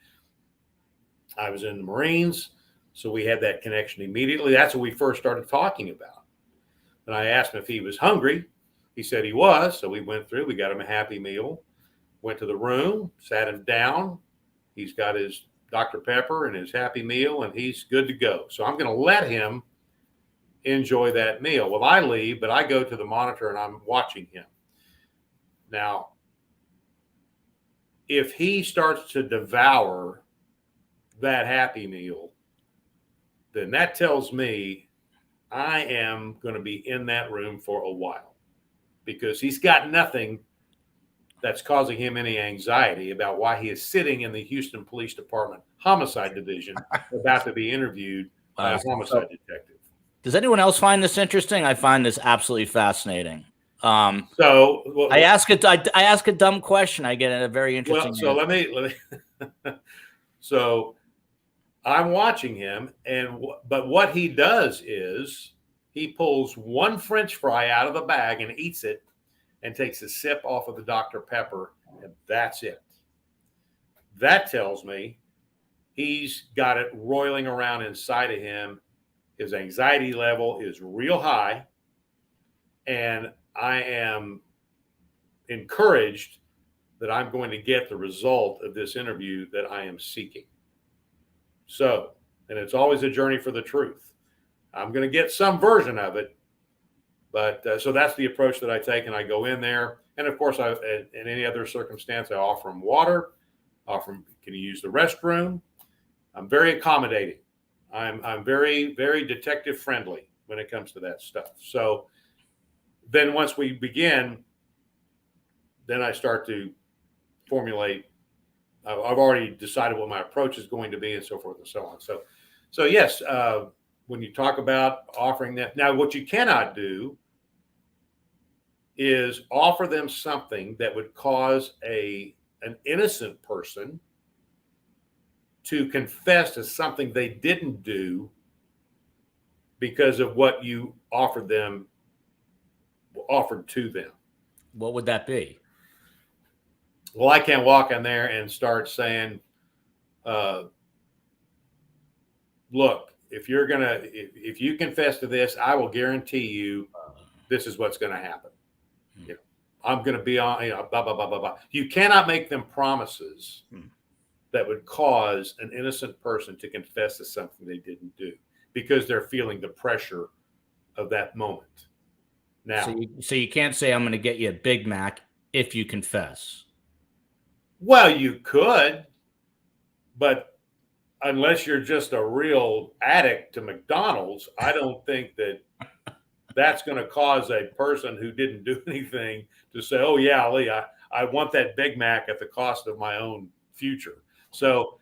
I was in the Marines. So we had that connection immediately. That's what we first started talking about. And I asked him if he was hungry. He said he was. So we went through, we got him a Happy Meal, went to the room, sat him down. He's got his Dr. Pepper and his Happy Meal, and he's good to go. So I'm going to let him enjoy that meal. Well, I leave, but I go to the monitor and I'm watching him. Now, if he starts to devour that Happy Meal, then that tells me I am going to be in that room for a while, because he's got nothing that's causing him any anxiety about why he is sitting in the Houston Police Department Homicide Division about to be interviewed by a homicide detective. Does anyone else find this interesting? I find this absolutely fascinating. I ask a dumb question, I get a very interesting. Well, so let me. So I'm watching him, but what he does is he pulls one French fry out of the bag and eats it, and takes a sip off of the Dr. Pepper, and that's it. That tells me he's got it roiling around inside of him. His anxiety level is real high, and I am encouraged that I'm going to get the result of this interview that I am seeking. So, and it's always a journey for the truth. I'm going to get some version of it. But so that's the approach that I take, and I go in there. And of course, in any other circumstance, I offer him water, offer him, can you use the restroom? I'm very accommodating. I'm very, very detective friendly when it comes to that stuff. So then once we begin, then I start to formulate. I've already decided what my approach is going to be, and so forth and so on. So yes, when you talk about offering that, now what you cannot do is offer them something that would cause an innocent person to confess to something they didn't do because of what you offered to them. What would that be? Well, I can't walk in there and start saying, look, if you confess to this, I will guarantee you this is what's going to happen. You know, I'm going to be on, blah, blah, blah, blah, blah. You cannot make them promises that would cause an innocent person to confess to something they didn't do because they're feeling the pressure of that moment. Now, so you can't say I'm going to get you a Big Mac if you confess. Well, you could, but unless you're just a real addict to McDonald's, I don't think that that's going to cause a person who didn't do anything to say, oh, yeah, Lee, I want that Big Mac at the cost of my own future. So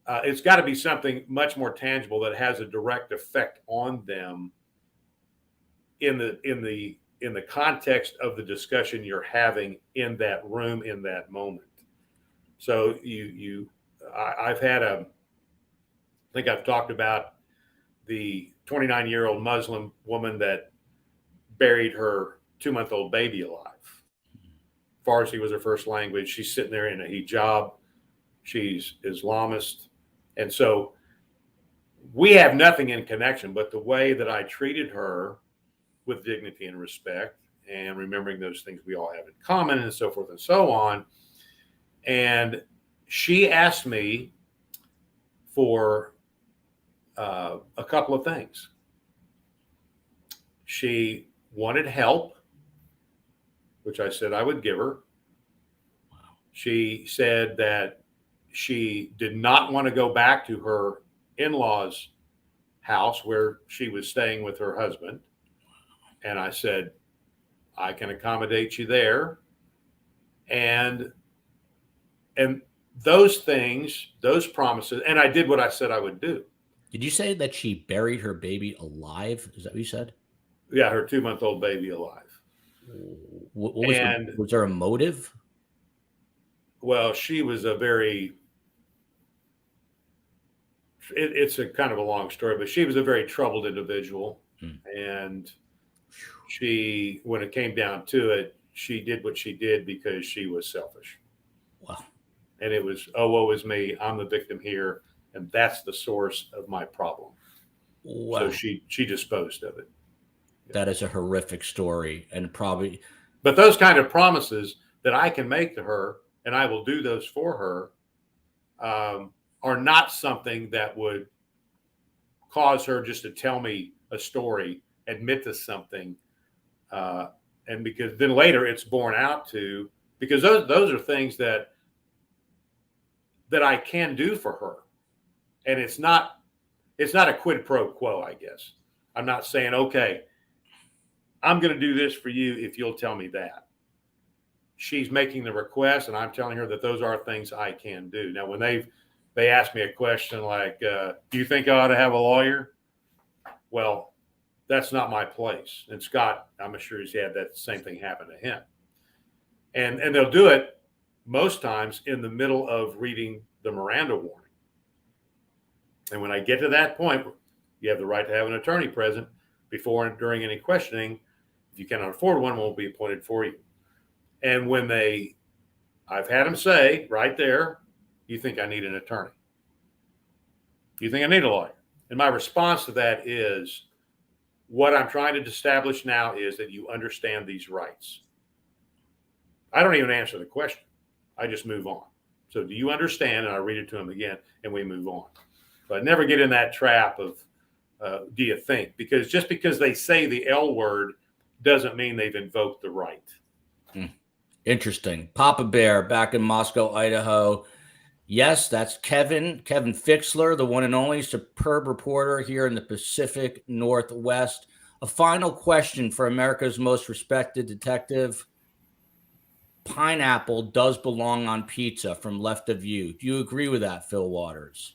it's got to be something much more tangible that has a direct effect on them in the context of the discussion you're having in that room, in that moment. So I've had I think I've talked about the 29-year-old Muslim woman that buried her 2-month-old baby alive. Farsi was her first language. She's sitting there in a hijab. She's Islamist. And so we have nothing in connection, but the way that I treated her with dignity and respect and remembering those things we all have in common and so forth and so on. And she asked me for a couple of things. She wanted help, which I said I would give her. She said that she did not want to go back to her in-laws' house where she was staying with her husband. And I said, I can accommodate you there. And those things, those promises, and I did what I said I would do. Did you say that she buried her baby alive? Is that what you said? Yeah, her 2-month-old baby alive. What was there a motive? Well, she was a very, it's a kind of a long story, but she was a very troubled individual. And she, when it came down to it, she did what she did because she was selfish. Wow. And it was, oh, woe is me. I'm the victim here. And that's the source of my problem. Wow. So she disposed of it. That is a horrific story. And probably. But those kind of promises that I can make to her, and I will do those for her, are not something that would cause her just to tell me a story, admit to something. And because then later it's borne out to, because those are things that I can do for her. And it's not a quid pro quo, I guess. I'm not saying, okay, I'm going to do this for you if you'll tell me that. She's making the request, and I'm telling her that those are things I can do. Now, when they ask me a question like, do you think I ought to have a lawyer? Well, that's not my place. And Scott, I'm sure he's had that same thing happen to him. And they'll do it most times in the middle of reading the Miranda warning. And when I get to that point, you have the right to have an attorney present before and during any questioning. If you cannot afford one will be appointed for you. And when I've had them say right there, you think I need an attorney? You think I need a lawyer? And my response to that is, what I'm trying to establish now is that you understand these rights. I don't even answer the question. I just move on. So do you understand? And I read it to them again, and we move on. But never get in that trap of, do you think? Because just because they say the L word doesn't mean they've invoked the right. Interesting. Papa Bear back in Moscow, Idaho. Yes, that's Kevin Fixler, the one and only superb reporter here in the Pacific Northwest. A final question for America's most respected detective. Pineapple does belong on pizza from Left of You. Do you agree with that, Phil Waters?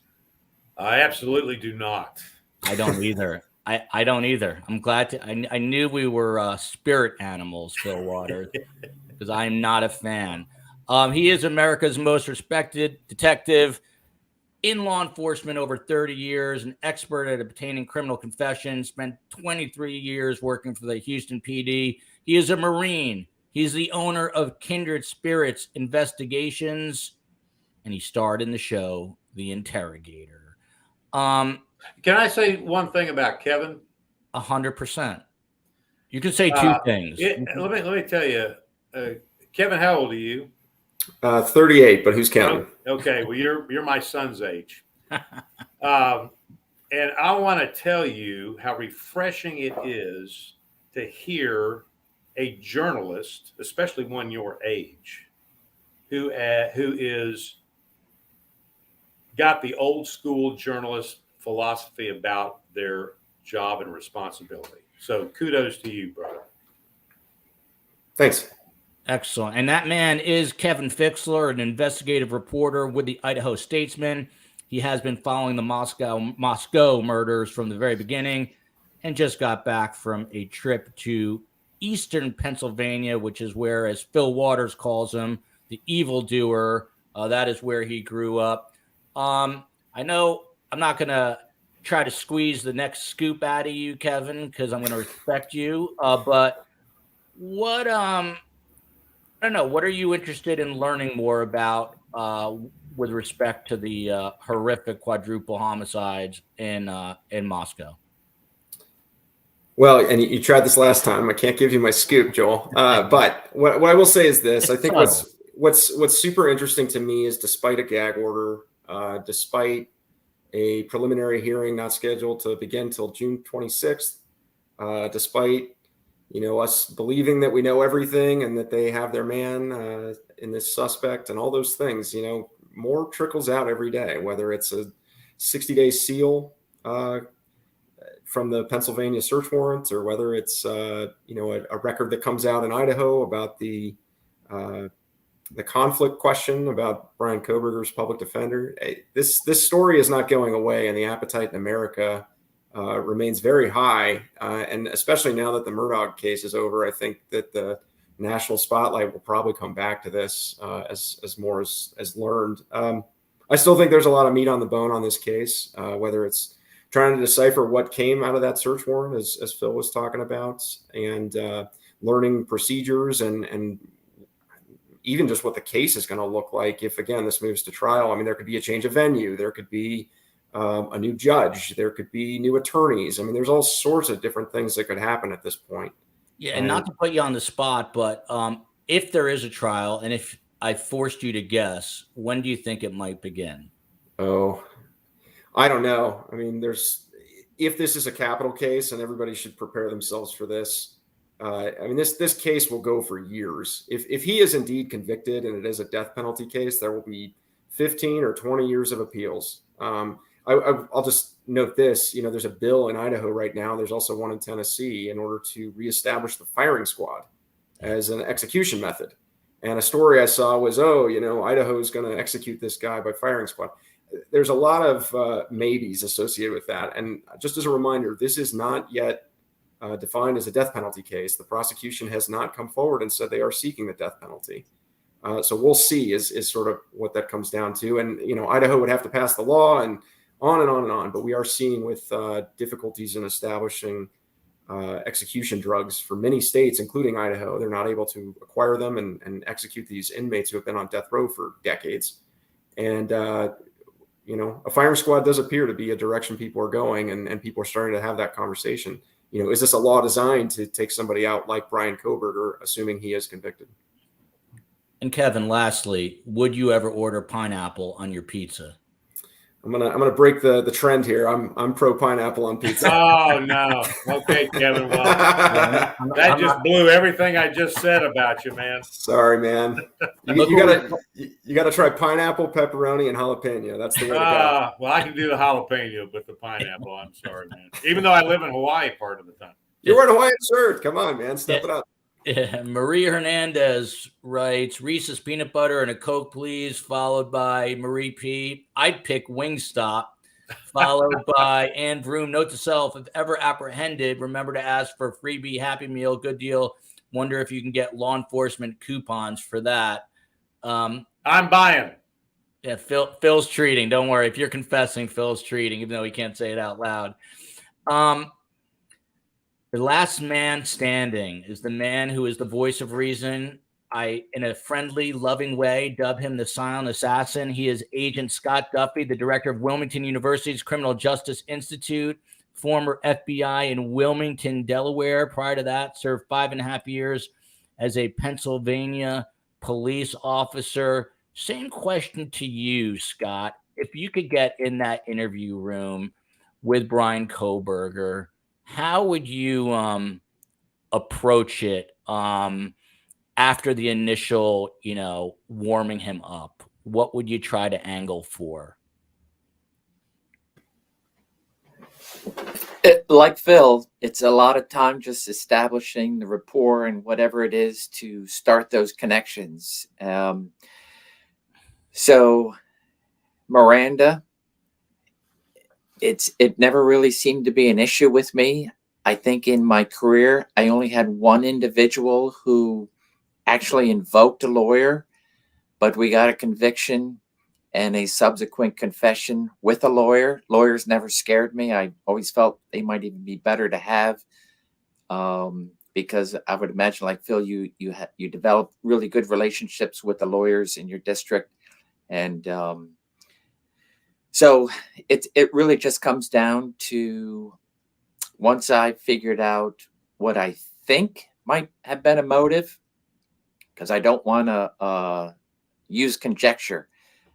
I absolutely do not. I don't either. I don't either. I'm glad to. I knew we were spirit animals, Phil Waters, because I'm not a fan. He is America's most respected detective in law enforcement over 30 years, an expert at obtaining criminal confessions, spent 23 years working for the Houston PD. He is a Marine. He's the owner of Kindred Spirits Investigations, and he starred in the show The Interrogator. Can I say one thing about Kevin? 100%. You can say two things. Let me tell you, Kevin, how old are you? 38, but who's counting? Okay, well, you're my son's age. And I want to tell you how refreshing it is to hear a journalist, especially one your age, who is got the old school journalist philosophy about their job and responsibility. So kudos to you, brother. Thanks. Excellent. And that man is Kevin Fixler, an investigative reporter with the Idaho Statesman. He has been following the Moscow murders from the very beginning and just got back from a trip to eastern Pennsylvania, which is where, as Phil Waters calls him, the Evil Doer. That is where he grew up. I know I'm not going to try to squeeze the next scoop out of you, Kevin, because I'm going to respect you. But what I don't know. What are you interested in learning more about with respect to the horrific quadruple homicides in Moscow? Well, and you tried this last time. I can't give you my scoop, Joel. But what I will say is this: I think what's super interesting to me is, despite a gag order, despite a preliminary hearing not scheduled to begin till June 26th, despite us believing that we know everything and that they have their man in this suspect and all those things, more trickles out every day, whether it's a 60-day seal from the Pennsylvania search warrant, or whether it's, a record that comes out in Idaho about the conflict question about Bryan Kohberger's public defender. This story is not going away, and the appetite in America remains very high, and especially now that the Murdaugh case is over, I think that the national spotlight will probably come back to this as more is learned. I still think there's a lot of meat on the bone on this case, whether it's trying to decipher what came out of that search warrant, as Phil was talking about, and learning procedures and even just what the case is going to look like if, again, this moves to trial. I mean, there could be a change of venue. There could be a new judge. There could be new attorneys. I mean, there's all sorts of different things that could happen at this point. Yeah, and not to put you on the spot, but if there is a trial, and if I forced you to guess, when do you think it might begin? Oh, I don't know. I mean, if this is a capital case, and everybody should prepare themselves for this. I mean, this case will go for years. If he is indeed convicted and it is a death penalty case, there will be 15 or 20 years of appeals. I'll just note this, there's a bill in Idaho right now. There's also one in Tennessee in order to reestablish the firing squad as an execution method. And a story I saw was, Idaho is going to execute this guy by firing squad. There's a lot of maybes associated with that. And just as a reminder, this is not yet defined as a death penalty case. The prosecution has not come forward and said they are seeking the death penalty. So we'll see is sort of what that comes down to. And, Idaho would have to pass the law and on and on and on. But we are seeing with difficulties in establishing execution drugs for many states, including Idaho. They're not able to acquire them and execute these inmates who have been on death row for decades. And, a firing squad does appear to be a direction people are going, and people are starting to have that conversation. Is this a law designed to take somebody out like Bryan Kohberger, assuming he is convicted? And Kevin, lastly, would you ever order pineapple on your pizza? I'm gonna break the trend here. I'm pro pineapple on pizza. Oh no. Okay, Kevin. Well, that just blew everything I just said about you, man. Sorry, man. You gotta try pineapple, pepperoni, and jalapeno. That's the way to go. Well, I can do the jalapeno, but the pineapple, I'm sorry, man. Even though I live in Hawaii part of the time. You're wearing a Hawaiian shirt. Come on, man. Step it up. Yeah, Marie Hernandez writes, Reese's peanut butter and a Coke, please, followed by Marie P. I'd pick Wingstop, followed by Ann Vroom. Note to self, if ever apprehended, remember to ask for a freebie Happy Meal. Good deal. Wonder if you can get law enforcement coupons for that. I'm buying. Yeah, Phil's treating. Don't worry. If you're confessing, Phil's treating, even though he can't say it out loud. The last man standing is the man who is the voice of reason. I, in a friendly, loving way, dub him the silent assassin. He is Agent Scott Duffy, the director of Wilmington University's Criminal Justice Institute, former FBI in Wilmington, Delaware. Prior to that, served 5.5 years as a Pennsylvania police officer. Same question to you, Scott. If you could get in that interview room with Bryan Kohberger, how would you approach it after the initial, warming him up? What would you try to angle for? Like Phil, it's a lot of time just establishing the rapport and whatever it is to start those connections. So Miranda, it never really seemed to be an issue with me. I think in my career, I only had one individual who actually invoked a lawyer, but we got a conviction and a subsequent confession with a lawyer. Lawyers never scared me. I always felt they might even be better to have, because I would imagine, like Phil, you develop really good relationships with the lawyers in your district, and so it really just comes down to, once I figured out what I think might have been a motive, because I don't want to use conjecture.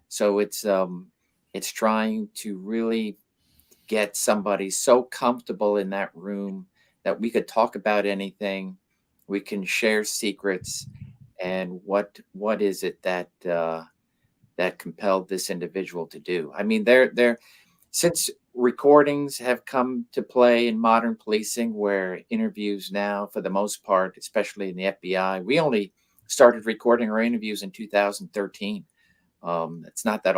So it's trying to really get somebody so comfortable in that room that we could talk about anything, we can share secrets, and what is it that that compelled this individual to do. I mean, since recordings have come to play in modern policing, where interviews now, for the most part, especially in the FBI, we only started recording our interviews in 2013. It's not that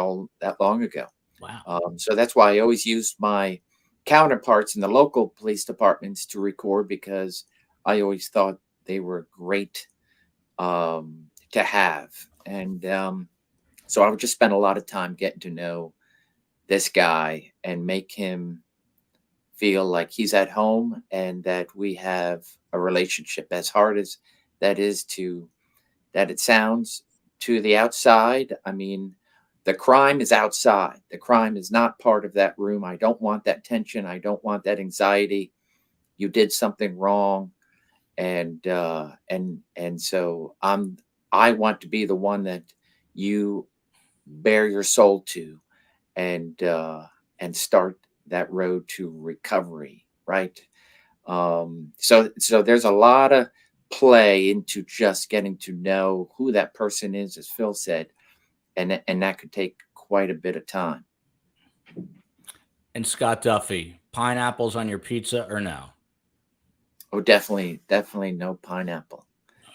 long ago. Wow. So that's why I always used my counterparts in the local police departments to record, because I always thought they were great to have. And so I would just spend a lot of time getting to know this guy and make him feel like he's at home and that we have a relationship. As hard as that it sounds to the outside, I mean, the crime is outside. The crime is not part of that room. I don't want that tension. I don't want that anxiety. You did something wrong, and so I want to be the one that you bare your soul to, and start that road to recovery, right? So there's a lot of play into just getting to know who that person is, as Phil said, and that could take quite a bit of time. And Scott Duffy, pineapples on your pizza or no? Oh, definitely no pineapple.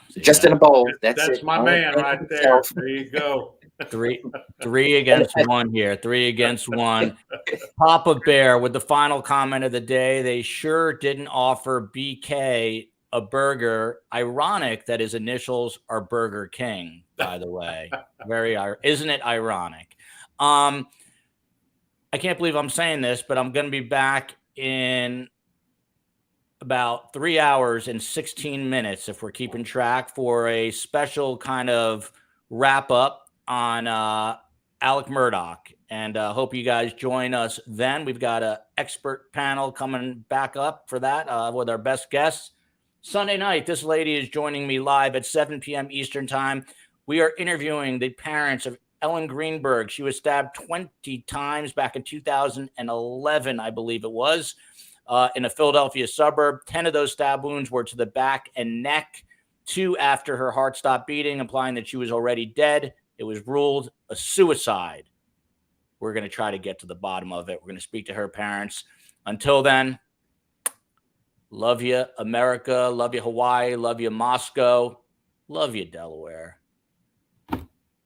So Just in a bowl. That's it. My Only man thing right there. itself. There you go. Three against one here. 3 against 1. Papa Bear with the final comment of the day. They sure didn't offer BK a burger. Ironic that his initials are Burger King, by the way. Isn't it ironic? I can't believe I'm saying this, but I'm going to be back in about 3 hours and 16 minutes, if we're keeping track, for a special kind of wrap up on Alec Murdaugh. And hope you guys join us then. We've got an expert panel coming back up for that with our best guests. Sunday night, this lady is joining me live at 7 p.m. Eastern time. We are interviewing the parents of Ellen Greenberg. She was stabbed 20 times back in 2011, I believe it was, in a Philadelphia suburb. 10 of those stab wounds were to the back and neck, 2 after her heart stopped beating, implying that she was already dead. It was ruled a suicide. We're going to try to get to the bottom of it. We're going to speak to her parents. Until then, love you, America. Love you, Hawaii. Love you, Moscow. Love you, Delaware.